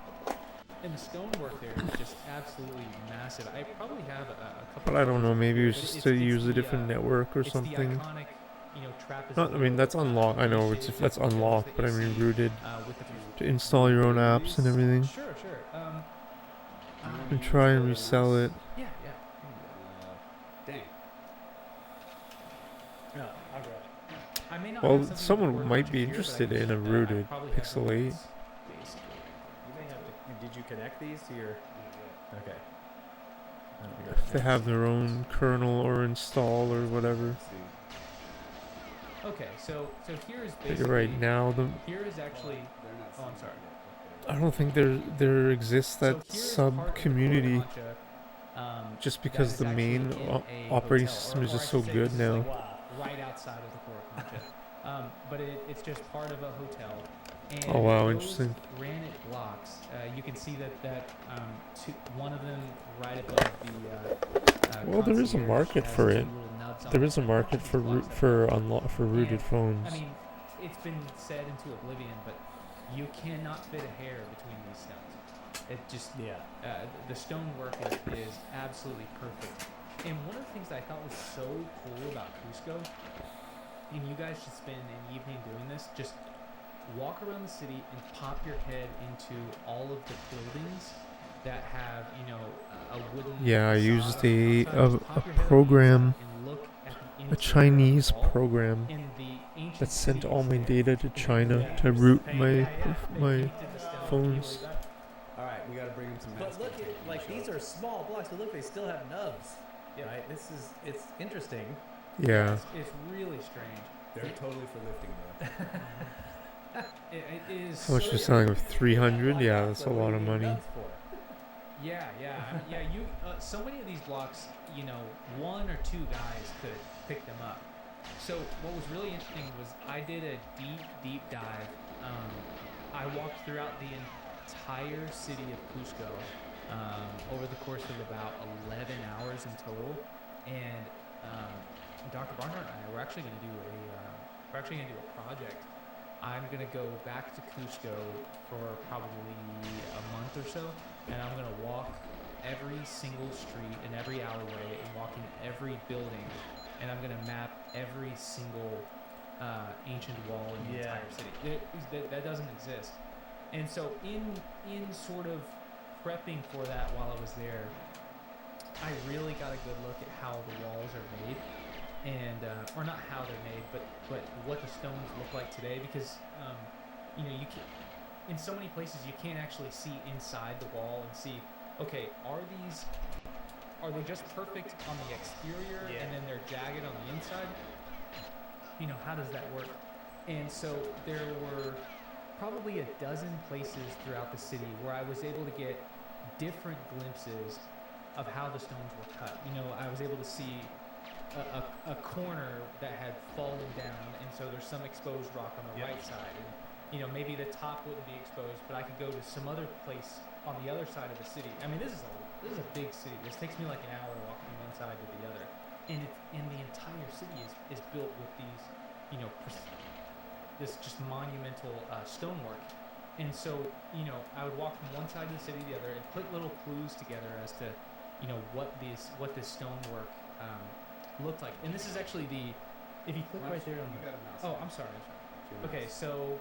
And the stonework there is just absolutely massive. I probably have a couple. But I don't know, maybe it was But just it's- to it's use a the, different network or it's something. The iconic, trapezoid. Not, I mean, that's unlocked. I know that's unlocked, but I mean rooted With the to install your own apps and everything. Sure. And try and resell it. Yeah. Dang. No, I'll grab it. I may not Well, have something someone to work might on be here, but interested I in a can, rooted I probably have the Pixel 8. links, basically. You may have to. Did you connect these to your? Okay. If they have their own kernel or install or whatever. Okay, so here is But basically. you're right now. Here is actually. Oh, I'm sorry. I don't think there exists So that here is sub part of the community Coricancha, just that because is the actually main in a operating hotel, system is or just I so should say good this is now. like right outside of the Coricancha. But it's just part of a hotel. And Oh, wow, those interesting. Granite blocks. You can see that one of them right above the. Well, there is a concierge market has for two it. little nubs on There it. is a market These for blocks that for rooted And, phones. I mean, it's been said into oblivion, but you cannot fit a hair between these stones. It just the stonework is absolutely perfect. And one of the things that I thought was so cool about Cusco, and you guys should spend an evening doing this, just walk around the city and pop your head into all of the buildings that have, a wooden. Yeah, I used facade on the a outside. Just pop your head on the program, inside and look at the a interior Chinese of the wall. program In the ancient that sent all cities my there, data to China Yeah. to root they my painted the stone. phones. All right, we got to bring him some. But look at like these are small blocks, but look, they still have nubs. Yeah. Right. It's interesting. Yeah. It's really strange. They're totally for lifting, bro. It is. How much so you're selling with 300? Yeah, that's a But what lot do of you need money. nubs for? Yeah. You so many of these blocks, one or two guys could pick them up. So what was really interesting was I did a deep dive. I walked throughout the entire city of Cusco over the course of about 11 hours in total, and Dr. Barnhart and I, we're actually going to do a project. I'm going to go back to Cusco for probably a month or so, and I'm going to walk every single street and every alleyway and walk in every building, and I'm going to map every single ancient wall in the entire city. That doesn't exist. And so in sort of prepping for that while I was there, I really got a good look at how the walls are made, and or not how they're made, but what the stones look like today. Because you know, you can, in so many places you can't actually see inside the wall and see, okay, are they just perfect on the exterior and then they're jagged on the inside? You know, how does that work? And so there were probably a dozen places throughout the city where I was able to get different glimpses of how the stones were cut. You know, I was able to see a corner that had fallen down, and so there's some exposed rock on the right side, and you know, maybe the top wouldn't be exposed, but I could go to some other place on the other side of the city. I mean, this is a big city. This takes me like an hour to walk from one side to the other, and the entire city is built with these, you know, this just monumental stonework. And so, you know, I would walk from one side of the city to the other and put little clues together as to, you know, what this stonework looked like. And this is actually if you click right there on the, oh, I'm sorry. Okay, so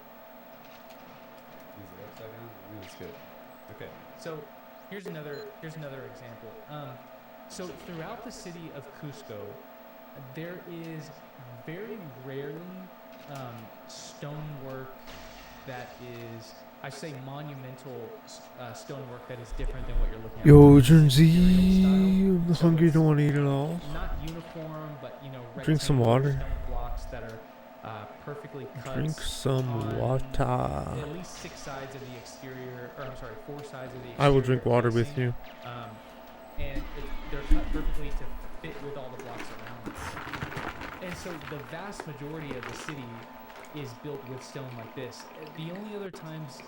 Is it upside down? That's good. Okay. So here's another example. So throughout the city of Cusco, there is very rarely stonework that is, I say, monumental stonework that is different than what you're looking at. Yo, Jonesy, I'm hungry. Don't want to eat at all. Not uniform, but you know, Drink some rectangular water. stone blocks that are perfectly cut. Drink some on water. At least 6 sides of the exterior, or I'm sorry, 4 sides of the exterior. I will drink water with facing, you. And they're cut perfectly to fit with all the blocks around it. And so the vast majority of the city is built with stone like this. The only other times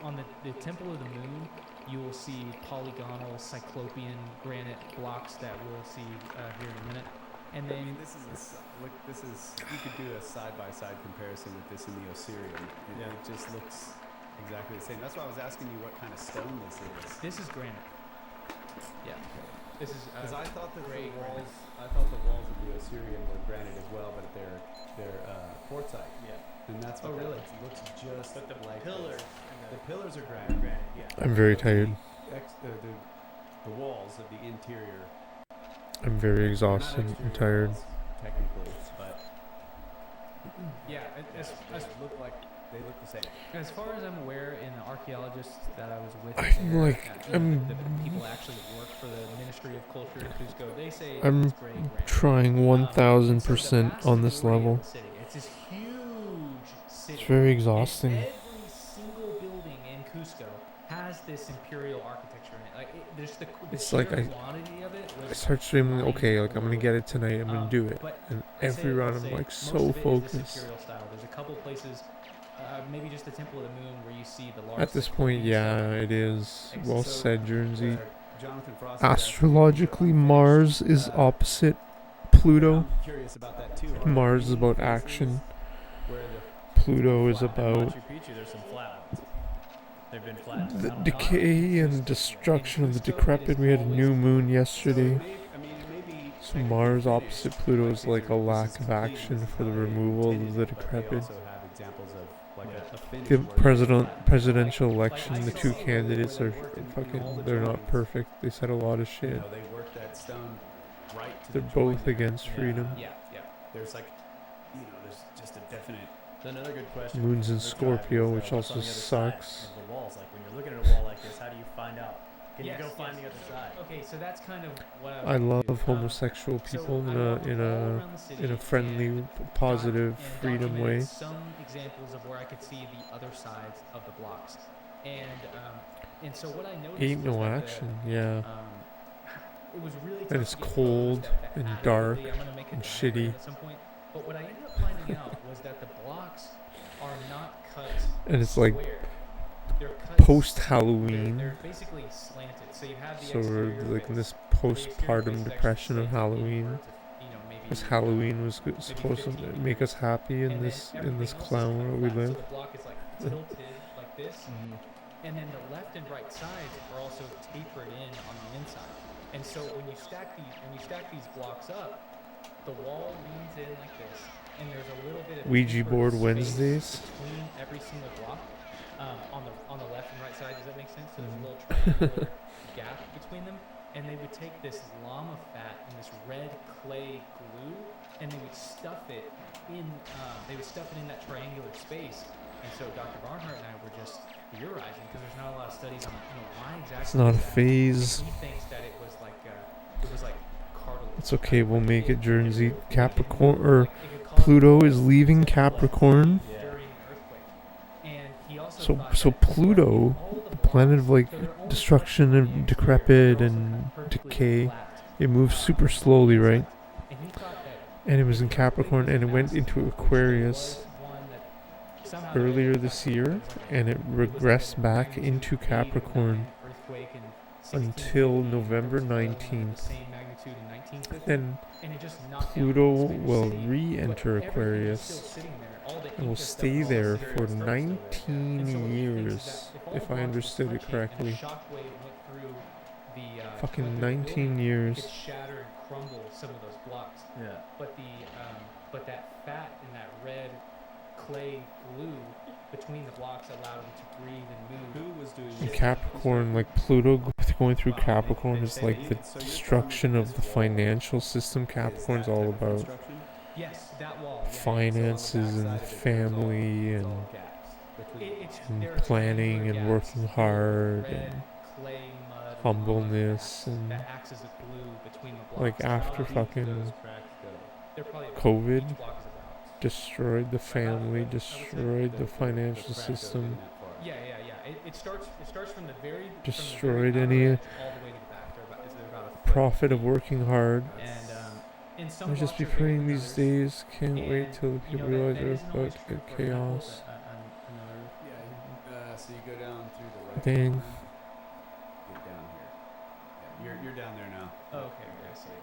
on the Temple of the Moon, you will see polygonal cyclopean granite blocks that we'll see here in a minute. And then I mean, this is you could do a side-by-side comparison with this and the Osirian. It just looks exactly the same. That's why I was asking you what kind of stone this is. this is granite. Yeah. This is Because I thought that gray the walls of the Osirian were granite as well, but they're quartzite. Yeah. And that's what Oh, really? It looks just But the like pillars, this. The pillars are granite. yeah. I'm very tired. The walls of the interior. I'm very Not exhausted and exterior tired. walls, technically, but yeah. they look the same. As far as I'm aware, in the archaeologists that I was with, I'm there, like, you know, the people actually that work for the Ministry of Culture in Cusco, they say I'm it's gray granite. trying So the 1000% vast on this majority of level. the city, it's this huge city. It's very and exhausting. every single building in Cusco has this imperial architecture in it. Like there's the It's sheer like quantity of it. I Was start streaming, okay, like I'm gonna mind-blowing. get it tonight, I'm gonna do it. But And I every say- run I'll I'm say like most so of it is this focused. imperial style. There's a couple places, maybe just the Temple of the Moon, where you see the large. At this point, cyclopean yeah, stuff. it is. Well So, said, Jonesy. Jonathan Frost is asking Astrologically, if Mars you're is unfinished. opposite Pluto. I'm curious about that too. Are there Mars is any about places action. where the Pluto is flat. about Machu Picchu, there's some flat ones. They've been flattened. the I don't know. decay and destruction of the decrepit. We had a new moon yesterday. So Mars opposite Pluto is like a lack of action for the removal of the decrepit. The presidential election, the two candidates are fucking, they're not perfect. They said a lot of shit. They work that stone right to They're the both joint there. against freedom. Yeah, yeah. There's like, there's just a definite. Another good question. Moon's in for Tribe Scorpio, is, which what's also on the other side sucks. of the walls? Like when you're looking at a wall like this, how do you find out? Can Yes, you go find yes. the other side? Okay, so that's kind of what I. I was love gonna do. homosexual So people I walked all around the city in a friendly, and positive, and freedom documented way. Some examples of where I could see the other sides of the blocks, and so what I noticed Ain't was no that action, yeah. it was really tough And it's to get cold photos that and accurately- dark I'm gonna make a and diagram shitty. at some point. But what I ended up finding out was that the blocks are not cut And it's like square. They're cut post they're Halloween. basically slanted. So you have the So we're exterior like in face. this The exterior face postpartum is actually depression of slanted Halloween. inward to, maybe Because Halloween was supposed to make us happy in and this then in this everything else is clown kind of where we flat. So live. the block is like tilted like this, and then the left and right sides are also tapered in on the inside. And so when you stack these blocks up, the wall leans in like this, and there's a little bit of Ouija tapered board space Wednesdays. between every single block on the left and right side. Does that make sense? So there's a little triangular gap between them, and they would take this llama fat and this red clay glue, and they would stuff it in that triangular space. And so Dr. Barnhart and I were just theorizing because there's not a lot of studies on why exactly. It's not a is that. phase. He thinks that it was like cartilage. It's okay, we'll make it Jersey. It Capricorn moved, or like, it could cause Pluto is leaving Capricorn. during an earthquake. And he also So thought so that Pluto, all the planet of like so they're almost destruction perfect in and the exterior, decrepit they're also and kind of perfectly decay, flat, it moves super slowly, right? and he thought that And it was in Capricorn and it went into Aquarius earlier this year and it regressed back into Capricorn until November 19th. Then Pluto will re-enter Aquarius and will stay there for 19 years, if I understood it correctly. Fucking 19 years. Could shatter and crumble some of those blocks. Yeah. But that fat and that red clay glue between the blocks allowed them to breathe and move. Who was doing In this? Capricorn, like Pluto going through Capricorn is like the destruction of the financial system. Capricorn's all about Yes, that wall. Yeah, finances and family and planning and working hard and clay, mud, humbleness and that acts as a glue between the blocks. like after fucking They're probably COVID each block is about. destroyed the family, destroyed the financial system, Yeah. It starts from the very destroyed from the any very outer edge all the way to the back. They're about a foot. profit of working hard. And in some I just blocks be are bigger praying than these others. days. Can't And, wait till the you people know, realize that they're isn't about always to true get for example, chaos. Yeah, so you go down through the right. Dang. corner, get down here. Yeah, you're down there now. Oh, okay, I see.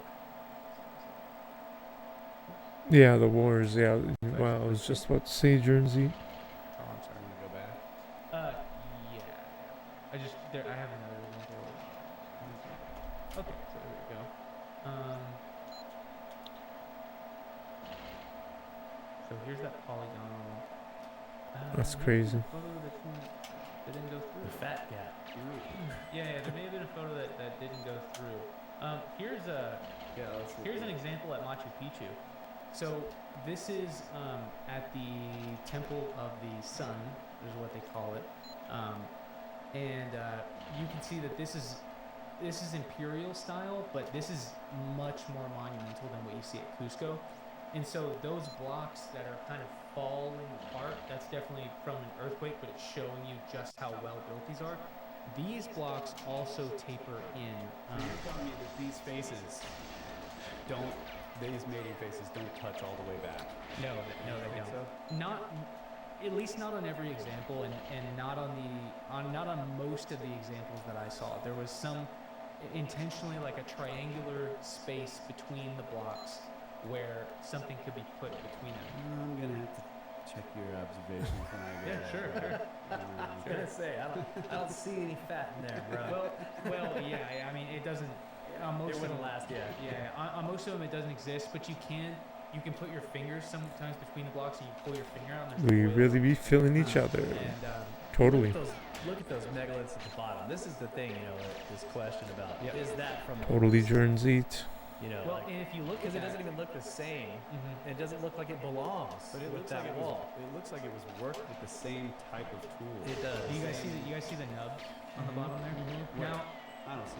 Yeah, the wars. Yeah, wow. I was just about to say Jersey. Oh, I'm sorry. I'm gonna go back. Yeah. I have another example. Okay, so there we go. So here's that polygonal. That's there may have crazy. been a photo that didn't go through. The fat gap. Yeah, there may have been a photo that didn't go through. Here's an example at Machu Picchu. So this is at the Temple of the Sun, is what they call it, and you can see that this is imperial style, but this is much more monumental than what you see at Cusco. And so those blocks that are kind of falling apart, that's definitely from an earthquake, but it's showing you just how well built these are. These blocks also taper in. You're telling me that these faces these mating faces don't touch all the way back. No, they don't. So? Not, at least not on every example, and not on most of the examples that I saw. There was some intentionally like a triangular space between the blocks where something could be put between them. I'm gonna have to check your observations when I get Yeah, sure. I was gonna say I don't see any fat in there, bro. Well, yeah. I mean, it doesn't. On most It of wouldn't them, last, yeah. Yeah, on most of them it doesn't exist, but you can put your fingers sometimes between the blocks and you pull your finger out. And there's We oil. really be feeling each other. And Totally. Look at those megaliths at the bottom. This is the thing, this question about is that from Totally Jersey. well, and if you look at because it that, doesn't even look the same. Mhm. It doesn't look like it belongs But it with looks that like wall. it looks like it was worked with the same type of tool. It does. do you guys see the nub on the bottom there? Where? Now, I don't see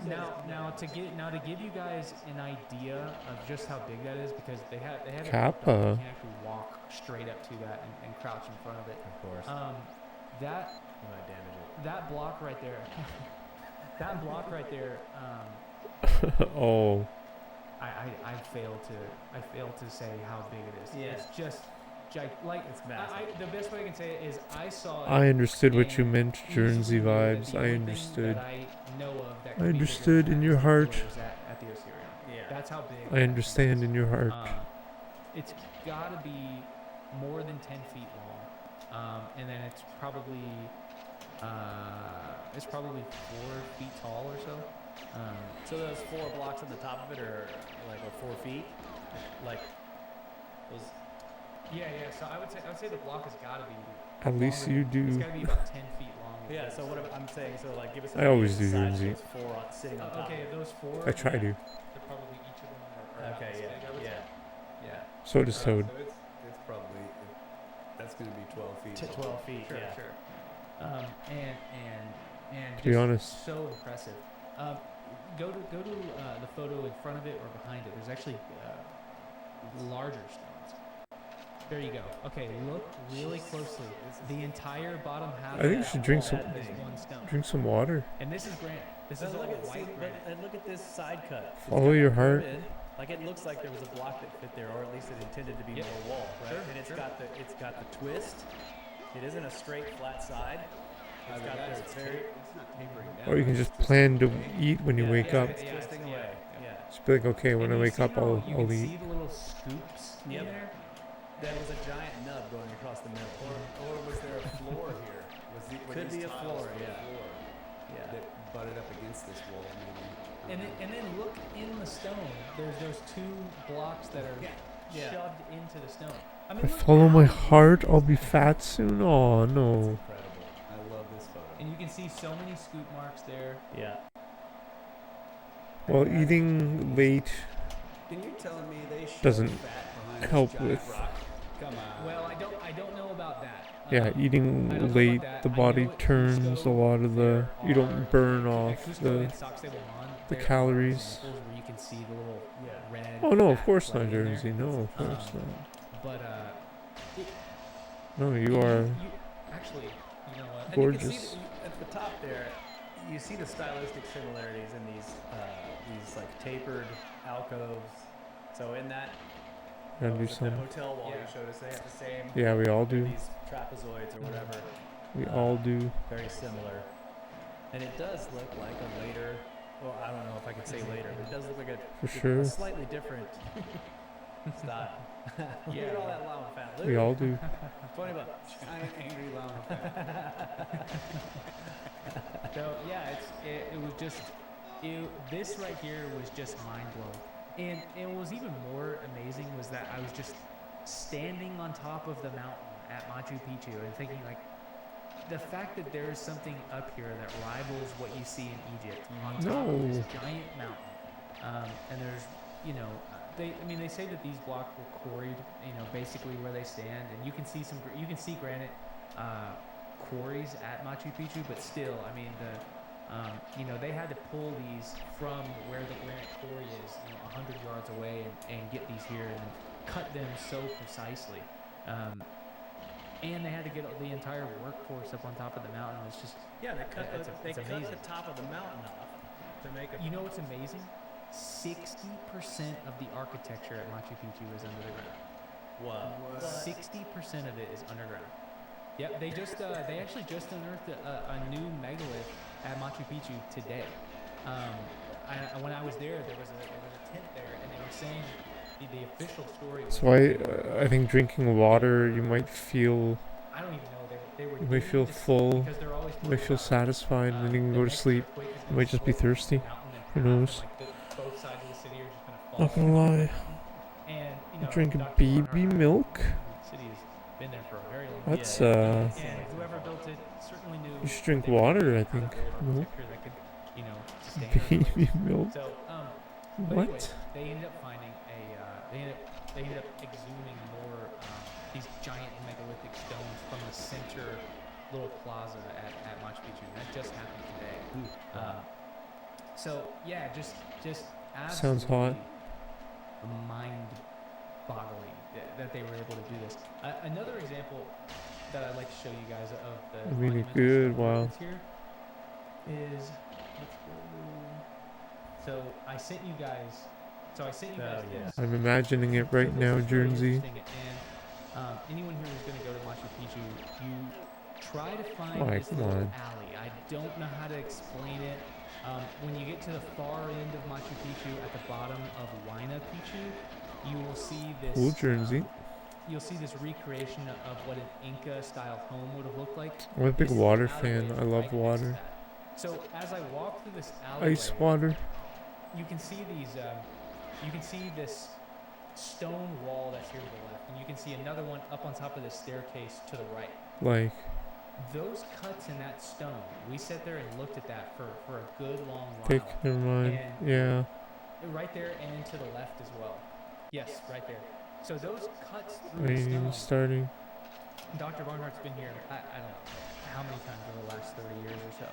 any more. now to give you guys an idea of just how big that is, because they have it built up, Kappa. you can actually walk straight up to that and crouch in front of it. Of course. That You might damage it. that block right there, that block right there. Oh, I failed to say how big it is. Yeah. It's just like It's massive. the best way I can say it is I saw it. I understood what you and meant, Jersey easily knew that vibes. the I only thing understood. that I know of that I could be bigger understood than in that your is heart. was at the Osirian. Yeah. That's how big. I that thing understand is. in your heart. It's gotta be more than 10 feet long, and then it's probably 4 feet tall or so. So those 4 blocks on the top of it are like 4 feet, like those. Yeah. So I would say the block has gotta be. At least you It's do. gotta be about 10 feet long. at Yeah. least. So what I'm saying, so like give us. I always do, size of Jonesy. those 4 sitting on top. Okay, of it. those 4. I try to. They're probably each of them are about Okay. this big, I would say. Yeah. So does Toad. So it's probably that's going to be 12 feet. To 12 feet. Sure, yeah. sure. And To be just honest. so impressive. Go to the photo in front of it or behind it. There's actually larger stones. There you go. Okay, look really closely. The entire bottom half. I think of you that should drink wall some- is one stone. Drink some water. And this is granite. This So is all look at white granite. and look at this side cut. It's Follow got your the heart. pyramid. Like it looks like there was a block that fit there, or at least it intended to be Yep. more wall, right? Sure, And it's sure. got the twist. It isn't a straight flat side. It's Either got that or this it's very it's not tapering down. Or you can it's just twisting plan to away. eat when you wake up. It's twisting away. Yeah. Just be like, okay, when And I you wake see up, how I'll you can eat. see the little scoops Yep. in there. There was a giant nub going across the middle. Or was there a floor here? Were Could these be a tiles floor, the yeah. floor Yeah. that butted up against this wall, maybe. And then look in the stone. There's those 2 blocks that are Yeah. shoved into the stone. I If mean, I look follow how my deep heart, this I'll be thing is. fat soon. Oh That's no. incredible. I love this photo. And you can see so many scoop marks there. Yeah. Well, eating late. Can you tell me they show Doesn't fat behind help this giant with- rock? Come on. Well, I don't know about that. Yeah, I don't eating know about late, that. the I body know at turns Cusco a lot of the. there You don't are- burn at off Cusco the. and Sacsayhuaman, the there are calories. examples where you can see the little Yeah. red. Oh no, of fat course play not, in there. Jersey. No, of course Um, not. But No, you are actually, you know what? And you can see gorgeous. that at the top there, you see the stylistic similarities in these like tapered alcoves. So in that, Gotta do the some. hotel wall Yeah. you showed us, they have the same. Yeah, we all do. These trapezoids or whatever, We all do. very similar. And it does look like a later. Well, I don't know if I could say later, but it does look like For a sure. slightly different style. Look at all that llama fat. Look We at all it. do. Giant angry llama fat. So yeah, it was just this right here was just mind blowing, and what was even more amazing was that I was just standing on top of the mountain at Machu Picchu and thinking like the fact that there is something up here that rivals what you see in Egypt on top of this No. giant mountain, and there's they say that these blocks were quarried basically where they stand, and you can see granite quarries at Machu Picchu, but still, I mean, they had to pull these from where the granite quarry is, 100 yards away, and get these here and cut them so precisely. And they had to get the entire workforce up on top of the mountain. It's just, Yeah, they cut It's the amazing. top of the mountain off to make a. you know what's amazing? 60% of the architecture at Machu Picchu is under the ground. What? 60% of it is underground. Yep, they actually just unearthed a new megalith at Machu Picchu today. When I was there was a tent there, and they were saying the official story was. So I think drinking water, you might feel I don't even know they were. you may feel digging to see full, because they're always you may talking feel about, satisfied, and then you can the go to next sleep. earthquake is You gonna might just be slow the thirsty. mountain in Who half, and, knows? both sides of the city are just gonna fall. Not gonna lie. And Drink Dr. baby Barnhart, the city has been there for a very long time. That's And whoever built it certainly knew. You should drink they were water, I out think. there No? architecture that could, sustain earthquakes. Baby milk. So, but What? anyway, they ended up finding they ended up exhuming more these giant megalithic stones from the center little plaza at Machu Picchu. And that just happened today. So yeah, just Sounds hot. absolutely mind-boggling that they were able to do this. Another example that I'd like to show you guys of the Really monumental good, stone wow. ordnance here is let's go. So I sent you guys. yeah. this. I'm imagining it right So this now, is really Jersey. interesting, And anyone here who's going to go to Machu Picchu, you try to find Alright, this come little on. alley. I don't know how to explain it. When you get to the far end of Machu Picchu, at the bottom of Huayna Picchu, you will see this. Cool jersey. You'll see this recreation of what an Inca-style home would have looked like. I'm a big This water alleyway fan. is I love right next to water. that. So as I walk through this alleyway, Ice water. you can see these. You can see this stone wall that's here to the left, and you can see another one up on top of the staircase to the right. Like, Those cuts in that stone, we sat there and looked at that for a good long while. pick, never mind. And Yeah. right there and then to the left as well. Yes, right there. So those cuts I through the ain't even stone. starting. Dr. Barnhart's been here, I don't know how many times over the last 30 years or so.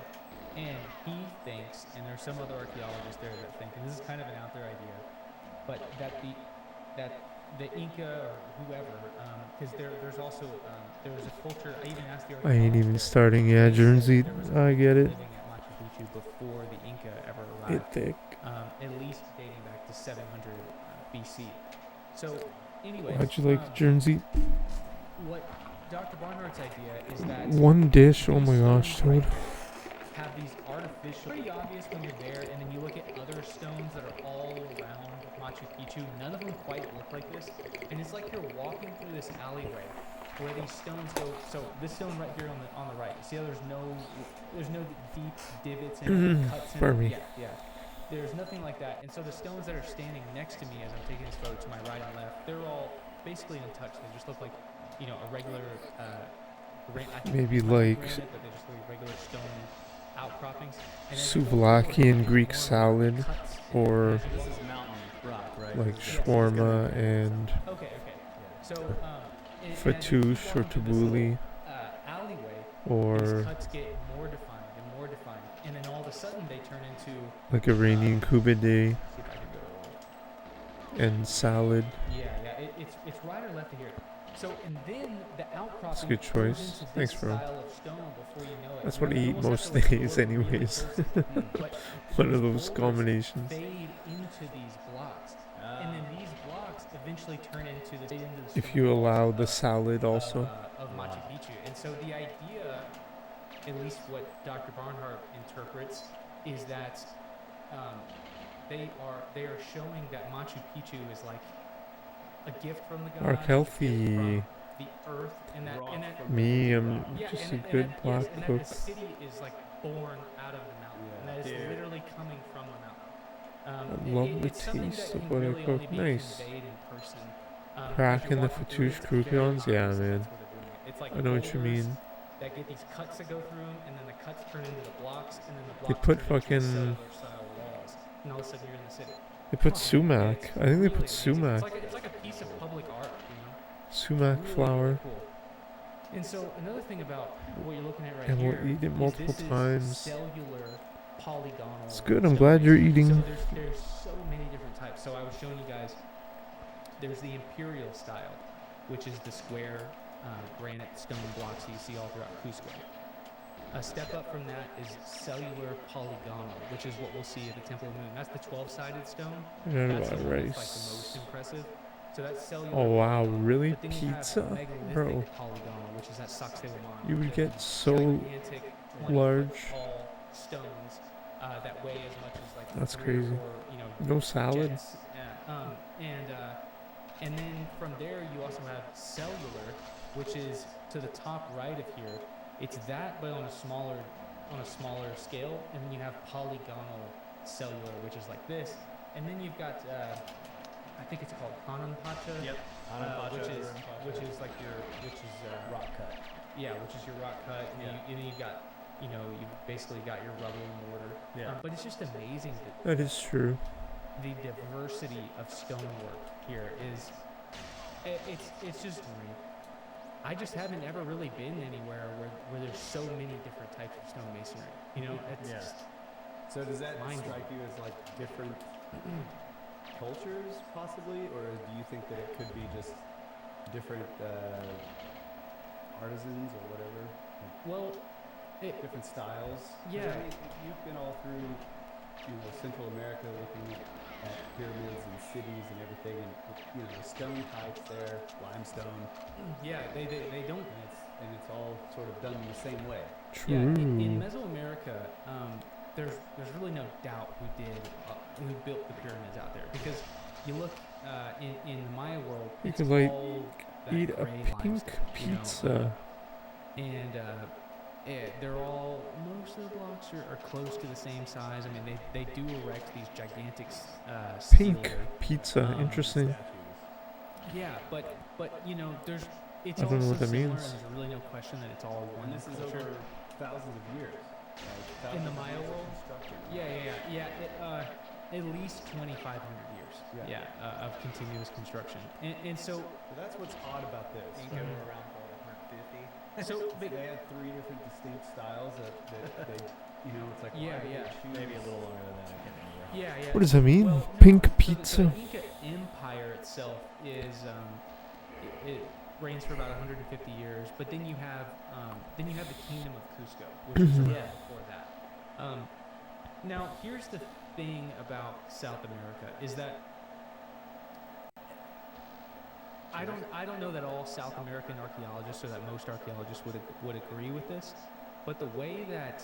And he thinks, and there's some other archaeologists there that think, and this is kind of an out there idea, but that the Inca or whoever, because there's also, there's a culture, I even asked the I ain't even archaeologist, starting. Yeah, they said Jersey. there was a I get it. living at Machu Picchu before the Inca ever Get arrived, thick. at least dating back to 700 BC. So anyway, How'd you like the Jersey? what Dr. Barnhart's idea is that One dish. Oh these my stones gosh, right dude. here have these artificial, pretty obvious when you're there, and then you look at other stones that are all around Machu Picchu. None of them quite look like this, and it's like you're walking through this alleyway where these stones go. So this stone right here on the right, see how there's no deep divots and cuts in Pardon it? me. Yeah. There's nothing like that, and so the stones that are standing next to me as I'm taking this photo to my right and left, they're all basically untouched. They just look like, a regular, Maybe not like granite, but they just look like regular stone outcroppings. And as souvlaki and Greek more salad, cuts in or it. This is mountain rock, right? like This is- shawarma and Okay. So, and as you keep fattoush or walking through this little, tabbouleh, alleyway, or these cuts get more defined and more defined, and then all of a sudden they turn into. like Iranian kubede See if I can go. and salad. Yeah. It's right or left of here. So and then the outcropping. a good turns choice. into Thanks, this bro. style of stone before you know it. That's You what I know, you eat almost most have to, like, days look really anyways. closely. But One of these those boulders combinations. fade into these blocks, and then these blocks eventually turn into the If stone you walls allow of- the salad also. of Machu Picchu. And so the idea, at least what Dr. Barnhart interprets, is that they are showing that Machu Picchu is like a gift from the gods, Mark a gift Healthy. from the earth, and that Me, I'm yeah, just and a good that, black yes, and cook. that the city is like born out of the mountain, and that is Dude. literally coming from a mountain. I love the it's something taste that of can what I really cook. only be Nice. conveyed in person. Crack as you're in the walking through it, fattoush it's very croutons? Yeah, obvious man. that's where they're doing it. It's like I know what you boulders mean. that get these cuts that go through them, and then the cuts turn into the blocks, and then the They blocks put turn into fucking- cellular style walls, and all of a sudden you're in the city. They put Oh, man, sumac. it's I think they really put amazing. sumac. It's like a piece of public art, you know. Sumac Really, flour. really cool. And so another thing about what you're looking at right And here we'll eat it is multiple this is times. cellular polygonal. It's good. I'm glad you're eating. So there's so many different types. So I was showing you guys. There's the imperial style, which is the square granite stone blocks that you see all throughout Cusco. A step up from that is cellular polygonal, which is what we'll see at the Temple of the Moon. That's the 12-sided stone. Yeah, That's the about one that's like the most rice. impressive. So that's cellular. Oh wow, polygonal. really? But then you have Pizza? megalithic Bro. polygonal, which is that Sacsayhuaman. You would the get so gigantic 20-foot large. tall stones that weigh as much as like That's 3 or crazy. 4, No salad? jets. And then from there you also have cellular, which is to the top right of here. It's that, but on a smaller scale. And then you have polygonal cellular, which is like this. And then you've got I think it's called Hananpacha. Yep. Which is like your rock cut. Yeah, which is your rock cut, and, Yeah. and then you've got, you've basically got your rubble and mortar. Yeah. But it's just amazing that That is true. the diversity of stonework here is, it's just, I just haven't ever really been anywhere where there's so many different types of stone masonry. It's Yeah. just, So does that Mind strike you as like different cultures possibly, or do you think that it could be just different artisans or whatever, well, different styles? 'Cause Yeah. I mean, you've been all through, Central America looking at pyramids and cities and everything, and the stone types there, limestone, yeah, they don't. and it's all sort of done in the same way. True. Yeah, in Mesoamerica, there's really no doubt who built the pyramids out there, because you look in the Maya world, You it's could, like, all that eat a gray pink limestone, pizza. and they're all, most of the blocks are close to the same size. I mean, they do erect these gigantic Pink stelae. pizza. Interesting. Statues. Yeah, but there's it's I all don't know so what that similar, means. and there's really no question that it's all one And this is culture. over thousands of years. Right? In the Thousands of Maya years of world? construction. Yeah. At least 2,500 years. Yeah. Of continuous construction, and so So that's what's odd about this. Inca were around for like 150. so but, They had 3 different distinct styles that they, it's like, Yeah, why did yeah. they choose? Maybe a little longer than that. I can't remember. yeah. What does that mean? Well, no, Pink so the pizza. Inca Empire itself is it reigns for about 150 years, but then you have the Kingdom of Cusco, which is around before that. Now here's the thing about South America is that I don't know that all South American archaeologists, or that most archaeologists would agree with this, but the way that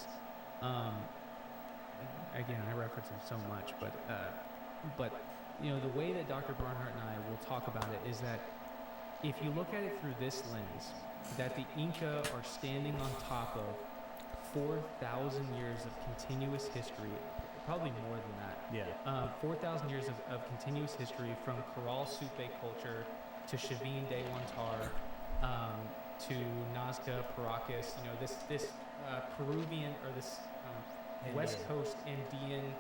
again, I reference him so much, but the way that Dr. Barnhart and I will talk about it is that if you look at it through this lens, that the Inca are standing on top of 4,000 years of continuous history, probably more than that. Yeah. 4,000 years of continuous history, from Corral Supe culture to Chavin de Huantar, to Nazca, Paracas, this Peruvian, or this West Coast Andean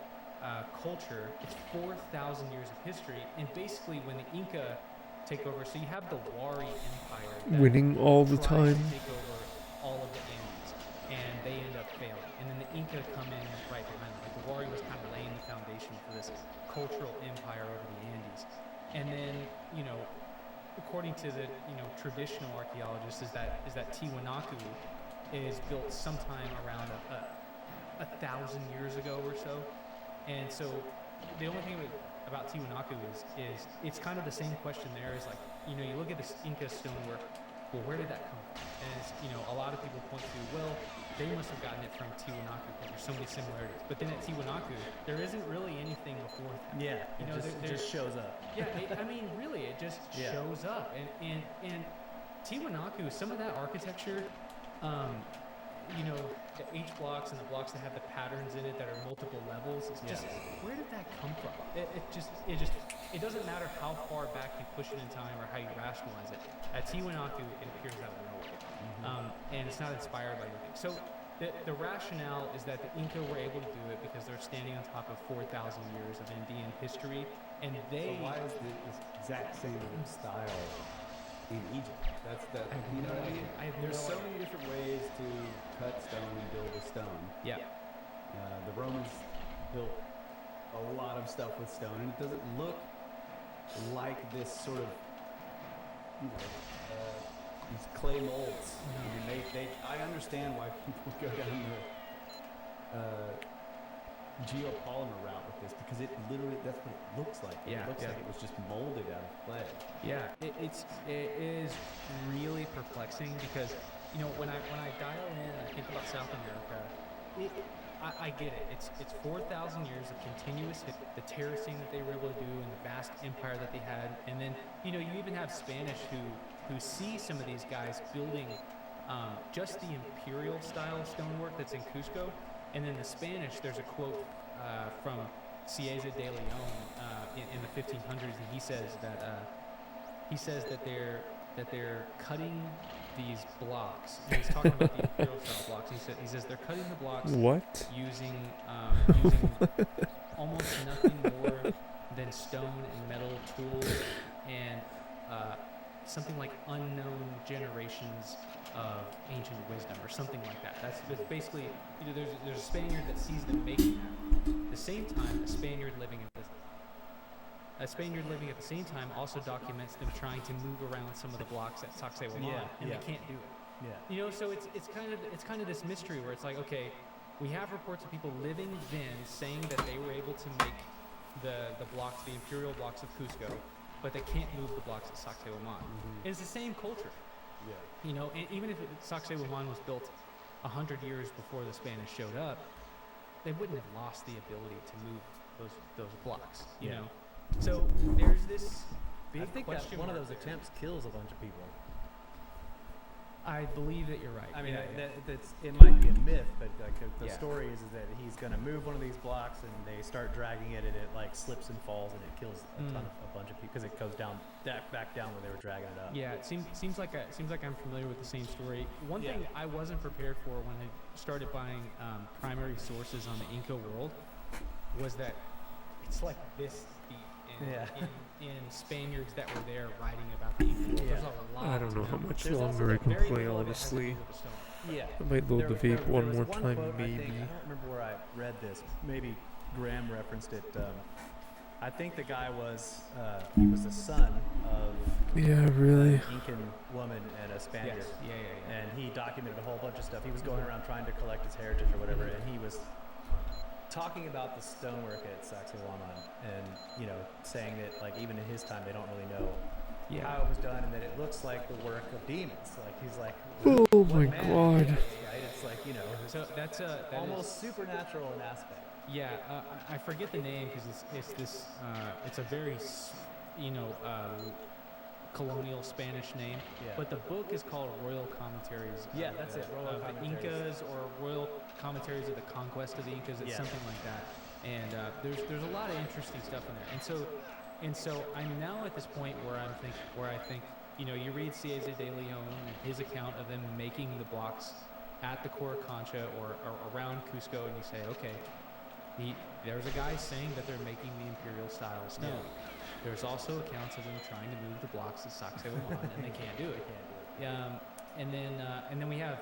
culture. It's 4,000 years of history, and basically when the Inca take over, so you have the Wari Empire that Winning all the tries time. to take over all of the Andes, and they end up failing, and then the Inca come in right behind them. Like, the Wari was kind of laying the foundation for this cultural empire over the Andes, and then according to the traditional archaeologists, is that Tiwanaku is built sometime around 1,000 years ago or so. And so the only thing about Tiwanaku is it's kind of the same question there. Is like, you look at this Inca stonework, well, where did that come from? And it's, a lot of people point to, well, they must have gotten it from Tiwanaku because there's so many similarities. But then at Tiwanaku, there isn't really anything before that. Yeah. It just shows up. Yeah, really, it just shows up. And Tiwanaku, some of that architecture, the H blocks and the blocks that have the patterns in it that are multiple levels, it's just, where did that come from? It doesn't matter how far back you push it in time or how you rationalize it. At Tiwanaku, it appears out of nowhere. And it's not inspired by anything. So the rationale is that the Inca were able to do it because they're standing on top of 4,000 years of Andean history, and they... So why is this exact same style in Egypt? That's the, you know what I mean? There's so many different ways to cut stone and build a stone. Yeah. The Romans built a lot of stuff with stone, and it doesn't look like this sort of, these clay molds. I mean, I understand why people go down the geopolymer route with this, because it literally, that's what it looks like. It looks like it was just molded out of clay. Yeah, it is really perplexing, because when I dial in and I think about South America, I get it. It's 4,000 years of continuous the terracing that they were able to do, and the vast empire that they had, and then you even have Spanish who see some of these guys building just the imperial style stonework that's in Cusco, and then the Spanish. There's a quote from Cieza de Leon in the 1500s, and he says that they're cutting these blocks. And he's talking about the imperial style blocks. He says they're cutting the blocks using almost nothing more than stone and metal tools, and something like unknown generations of ancient wisdom, or something like that. That's basically, there's a Spaniard that sees them making that. At the same time, a Spaniard living at the same time also documents them trying to move around some of the blocks at Sacsayhuaman, and they can't do it. Yeah. So it's kind of this mystery where it's like, okay, we have reports of people living then saying that they were able to make the blocks, the imperial blocks of Cusco, but they can't move the blocks at Sacsayhuaman. And it's the same culture. Yeah. And even if Sacsayhuaman was built 100 years before the Spanish showed up, they wouldn't have lost the ability to move those blocks, you Yeah. know. So there's this big I think that question one of mark those there. attempts kills a bunch of people. I believe that you're right. I mean, yeah. it might be a myth, but like the Yeah. story is that he's going to move one of these blocks, and they start dragging it, and it like slips and falls, and it kills a bunch of people because it goes down back down where they were dragging it up. Yeah, it seems like I'm familiar with the same story. One Yeah. thing I wasn't prepared for when I started buying primary sources on the Inca world was that it's like this deep in Spaniards that were there writing about the Inca world. Yeah. There's a lot. I don't know how much There's also longer I can Very play, little that has to do honestly. with the stone. Yeah. I might load the vape one was more one time, quote, maybe. I don't remember where I read this. Maybe Graham referenced it. I think the guy was he was the son of Yeah, really. an Incan woman and a Spaniard. Yes. Yeah. And he documented a whole bunch of stuff. He was going around trying to collect his heritage or whatever, and he was talking about the stonework at Sacsayhuaman, and saying that like even in his time they don't really know how it was done, and that it looks like the work of demons. Like he's like, Oh what my man God. did this, right? It's like So that almost supernatural in aspect. Yeah, I forget the name because it's this. It's a very, colonial Spanish name. Yeah. But the book is called Royal Commentaries. Yeah, of that's the, it, Royal of the Commentaries. Incas, or Royal Commentaries of the Conquest of the Incas. It's Yeah. something like that. And there's a lot of interesting stuff in there. And so I'm now at this point where I think you read Cieza de Leon and his account of them making the blocks at the Coricancha or around Cusco, and you say, okay. There's a guy saying that they're making the imperial style stone. Yeah. There's also accounts of them trying to move the blocks to Sacsayhuaman, and they can't do it. And then we have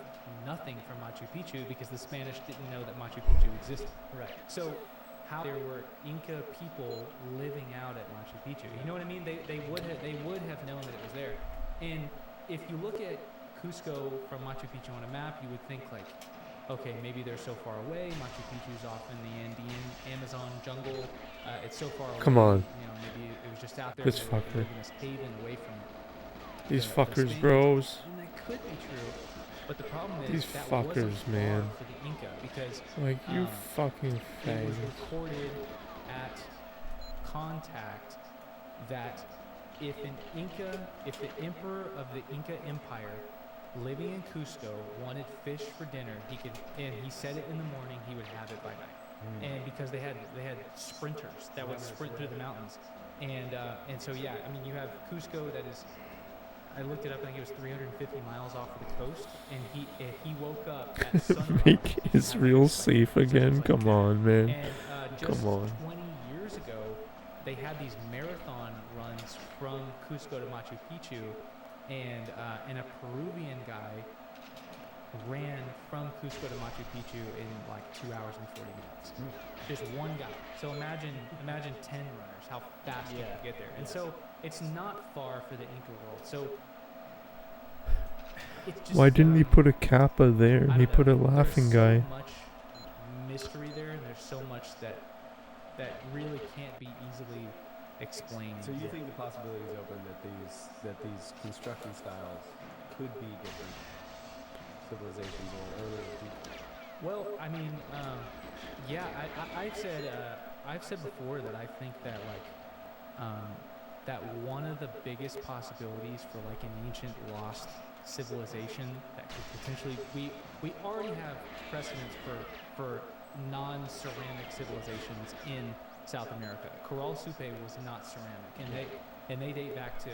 nothing from Machu Picchu because the Spanish didn't know that Machu Picchu existed. Right. So how there were Inca people living out at Machu Picchu? You know what I mean? They would have known that it was there. And if you look at Cusco from Machu Picchu on a map, you would think like, okay, maybe they're so far away. Machu Picchu's off in the Andean Amazon jungle. It's so far away. Come on. Maybe it was just out there. This and they were fucker. living this haven away from These the fuckers, Spaniards. bros. And that could be true. But the problem is These that wasn't fuckers, far man. for the Inca because Like, you Um, fucking it was faggots. recorded at contact that if the emperor of the Inca Empire living in Cusco wanted fish for dinner, and he said it in the morning, he would have it by night. And because they had sprinters that would sprint through the mountains, and so yeah, I mean you have Cusco that is, I looked it up, I think it was 350 miles off of the coast, and he woke up at sunrise. Make and Israel had it safe by night. So it again? was like Come that. on, man. And just Come on. 20 years ago, they had these marathon runs from Cusco to Machu Picchu, and a Peruvian guy ran from Cusco to Machu Picchu in like 2 hours and 40 minutes. Just one guy. So imagine 10 runners, how fast you could get there. And so it's not far for the Inca world. So it's just Why didn't he put a kappa there? I He don't put a know. laughing There's guy. so much mystery there, and there's so much that really can't be easily explained. So you think the possibility is open that these construction styles could be different civilizations or earlier people? Well, I mean, yeah, I've said before that I think that that one of the biggest possibilities for like an ancient lost civilization that could potentially we already have precedents for non-ceramic civilizations in South America. Coral Supe was not ceramic, and they date back to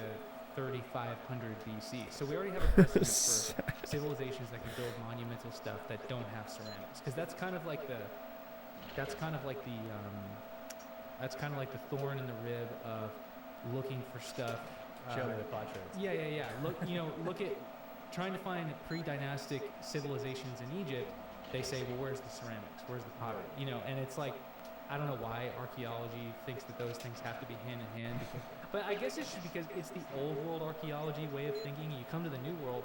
3,500 BC. So we already have a precedent for civilizations that can build monumental stuff that don't have ceramics, because that's kind of like the thorn in the rib of looking for stuff. Show me the potsherds. Yeah. Look at trying to find pre-dynastic civilizations in Egypt. They say, well, where's the ceramics? Where's the pottery? And it's like, I don't know why archaeology thinks that those things have to be hand in hand. But I guess it's just because it's the old world archaeology way of thinking. You come to the new world,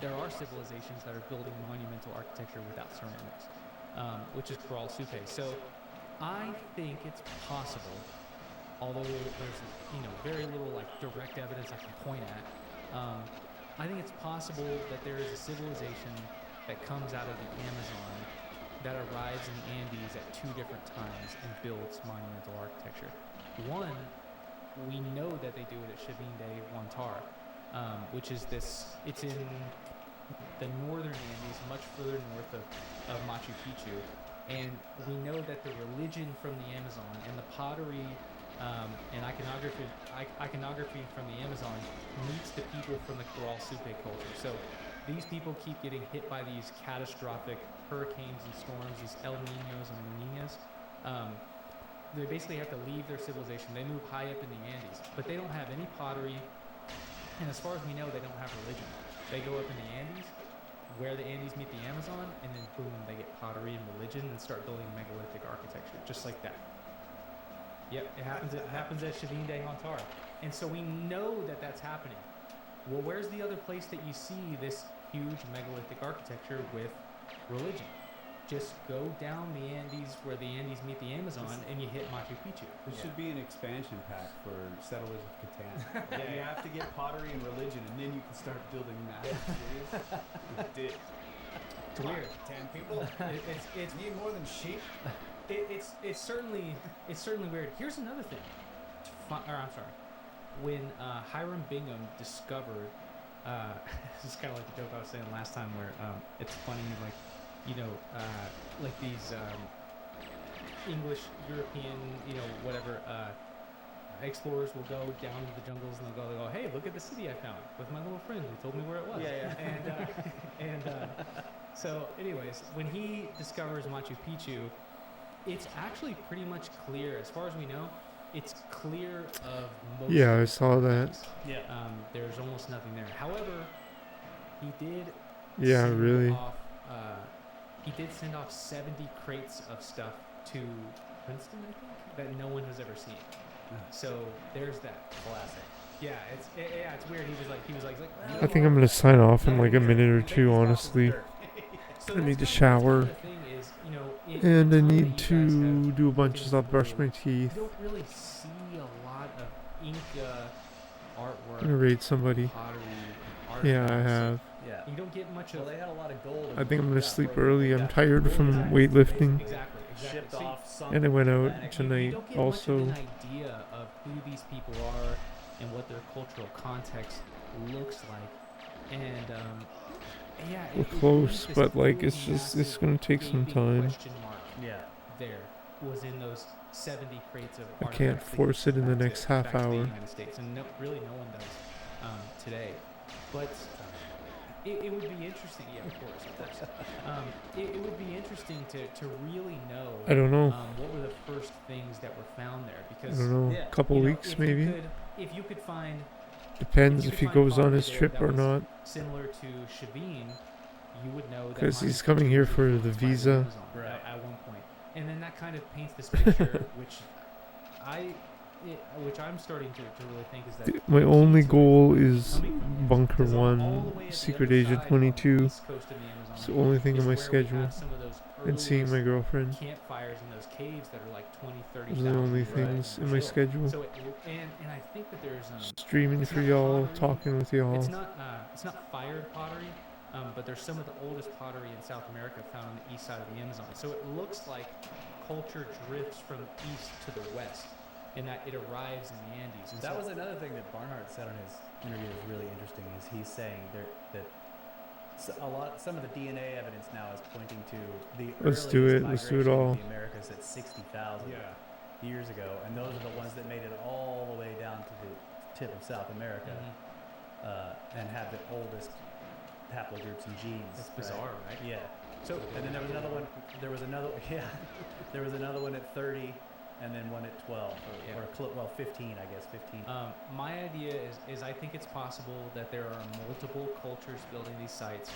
there are civilizations that are building monumental architecture without ceramics, which is Coral Supe. So I think it's possible, although there's very little like direct evidence I can point at. I think it's possible that there is a civilization that comes out of the Amazon that arrives in the Andes at 2 different times and builds monumental architecture. One, we know that they do it at Shavin de Huantar, which is it's in the northern Andes, much further north of Machu Picchu. And we know that the religion from the Amazon and the pottery and iconography from the Amazon meets the people from the Coral Supe culture. So these people keep getting hit by these catastrophic hurricanes and storms, these El Niños and La Niñas. They basically have to leave their civilization. They move high up in the Andes, but they don't have any pottery. And as far as we know, they don't have religion. They go up in the Andes, where the Andes meet the Amazon, and then boom, they get pottery and religion and start building megalithic architecture, just like that. Yep, it happens at Shavin de Huantar. And so we know that that's happening. Well, where's the other place that you see this huge megalithic architecture with religion? Just go down the Andes where the Andes meet the Amazon and you hit Machu Picchu. There should be an expansion pack for Settlers of Catan. Yeah, You have to get pottery and religion, and then you can start building massive cities. It's weird. 10 people. It's need more than sheep. it's certainly weird. Here's another thing. I'm sorry. When Hiram Bingham discovered, this is kind of like the joke I was saying last time, where it's funny, like, like these English, European, whatever explorers will go down to the jungles and they'll go, hey, look at the city I found with my little friend who told me where it was. And so anyways, when he discovers Machu Picchu, it's actually pretty much clear, as far as we know, it's clear of most. Yeah, I saw that. Yeah. There's almost nothing there. However, he did. Yeah, send really. Off, he did send off 70 crates of stuff to Princeton, I think, that no one has ever seen. So there's that. Classic. Yeah, it's weird. He was like, well, I think I'm gonna sign off in like a minute or two, honestly. So I need to that's shower. the thing is, And I in need China, you guys to have do a bunch of things stuff, brush where my teeth. You don't really see a lot of Inca artwork, I'm gonna raid somebody. pottery, Yeah, I artifacts. have. Yeah. You don't get much Well, of. they had a lot of gold. I think I'm gonna sleep broken early. I'm down. tired from Exactly. weightlifting. Exactly. Shipped So off. Sunk And I went out back. tonight you don't get also. much of an idea of who these people are and what their cultural context looks like, and yeah, We're it close, leaves this but like really it's massive gonna take some gaping time. question mark Yeah. there was in those 70 crates of I can't artifacts that force he it in the sent next back half to the hour. United States, and really no one does today. But it would be interesting. Yeah, of course. It would be interesting to really know. I don't know. What were the first things that were found there? I Because don't know. Yeah. Couple weeks if maybe. if you could find Depends you if could he find goes on pottery his there trip that or was not. similar to Shavin, you would know that Because he's Machu coming Picchu here was for the influenced by visa. Amazon Right. at one point, and then that kind of paints this picture, which I'm starting to really think is that My only goal is coming from Bunker Because all the 1, way at the Secret other Agent side on the 22. east coast of the Amazon It's the only thing is on my where we schedule. have some of those And seeing my earliest girlfriend. campfires in those caves that are like 20, 30 Those are the only years old things and in my chill. schedule. So and I think that there's Streaming it's for not y'all, pottery. talking with y'all. it's not fired pottery, but there's some of the oldest pottery in South America found on the east side of the Amazon. So it looks like culture drifts from east to the west, and that it arrives in the Andes. And That so was another thing that Barnhart said on his interview that was really interesting. Is he's saying that some of the DNA evidence now is pointing to the Let's do earliest it. Let's do it migration all. of the Americas at 60,000 years ago, and those are the ones that made it all the way down to the tip of South America, and have the oldest haplogroups and genes. It's bizarre, right? Yeah. So And then there was another one. There was another one at 30, and then one at 12, or 15, I guess 15. my idea is I think it's possible that there are multiple cultures building these sites.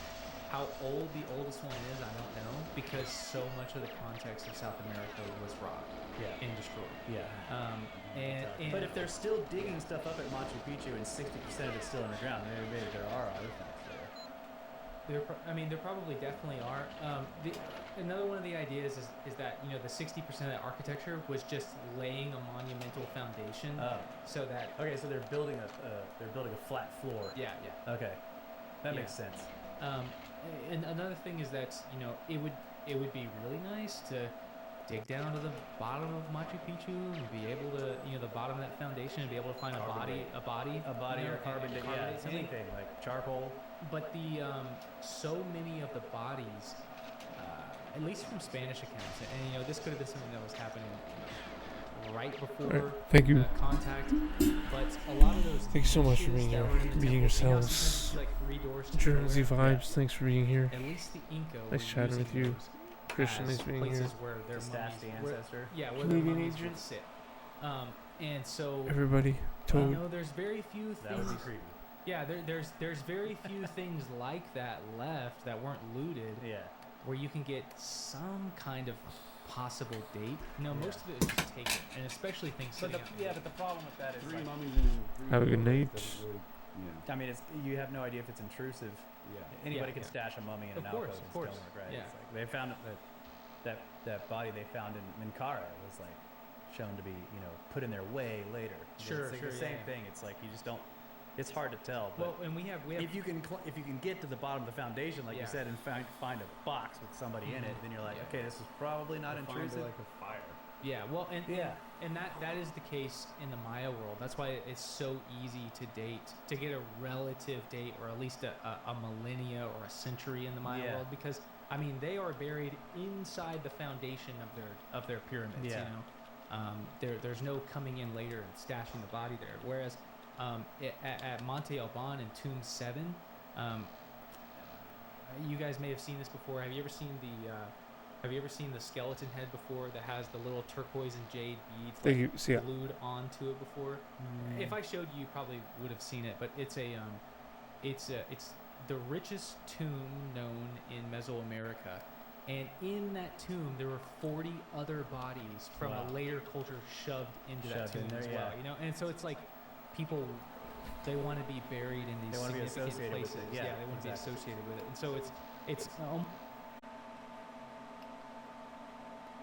How old the oldest one is, I don't know, because so much of the context of South America was rocked and destroyed. Yeah. But if they're still digging stuff up at Machu Picchu and 60% of it's still underground, maybe there are artifacts there. There probably definitely are. Another one of the ideas is that the 60% of that architecture was just laying a monumental foundation, so that Okay, so they're building a flat floor. yeah. Okay, that Yeah. makes sense. And another thing is that it would be really nice to dig down to the bottom of Machu Picchu and be able to the bottom of that foundation and be able to find a body or carbon, something. anything like charcoal. But the so many of the bodies, at least from Spanish accounts, and this could have been something that was happening right before All right, thank you. contact. But a lot of those. Thank you so much for niches being that here, were in the being temples, yourselves. sometimes like 3 doors to Jersey nowhere. vibes. Thanks for being here. At least the Inca. Nice were chatting using with you. those Christian, as nice being places here. where their To stash the mummies- where- ancestor. Yeah, where Canadian their mummies would agent. sit. And so Everybody, Toad. there's very few That would be things. creepy. Yeah, there's very few things like that left that weren't looted, Yeah. where you can get some kind of possible date. Yeah. Most of it is just taken, and especially things. But sitting the out. but the problem with that is 3 like, mummies and 3 Have a good doorways night. doesn't really, I mean, you have no idea if it's intrusive. yeah. Anybody Yeah, can yeah. stash a mummy in Of an course, alcove of in course. stonework, right? Yeah. It's like they found that body they found in Minkara was like shown to be put in their way later. Sure, it's like sure, the same yeah. thing. It's like you just don't. It's hard to tell. But Well, and we have if you can get to the bottom of the foundation, like Yeah. you said, and find a box with somebody in it, then you're like, Yeah. okay, this is probably not Or find, intrusive. like a fire. yeah, well, and Yeah. and that is the case in the Maya world. That's why it's so easy to date, to get a relative date, or at least a millennia or a century in the Maya Yeah. world, because I mean they are buried inside the foundation of their pyramids. Yeah. There's no coming in later and stashing the body there. Whereas at Monte Alban in Tomb 7, you guys may have seen this before. Have you ever seen the skeleton head before that has the little turquoise and jade beads Thank you. See ya. glued onto it before? If I showed you, you probably would have seen it. But it's the richest tomb known in Mesoamerica, and in that tomb there were 40 other bodies from Wow. a later culture shoved into that Shoved in tomb there, as well. yeah. And so it's like people. They want to be buried in these They wanna be significant associated with places. it, yeah, they want to be exactly. associated with it, and so it's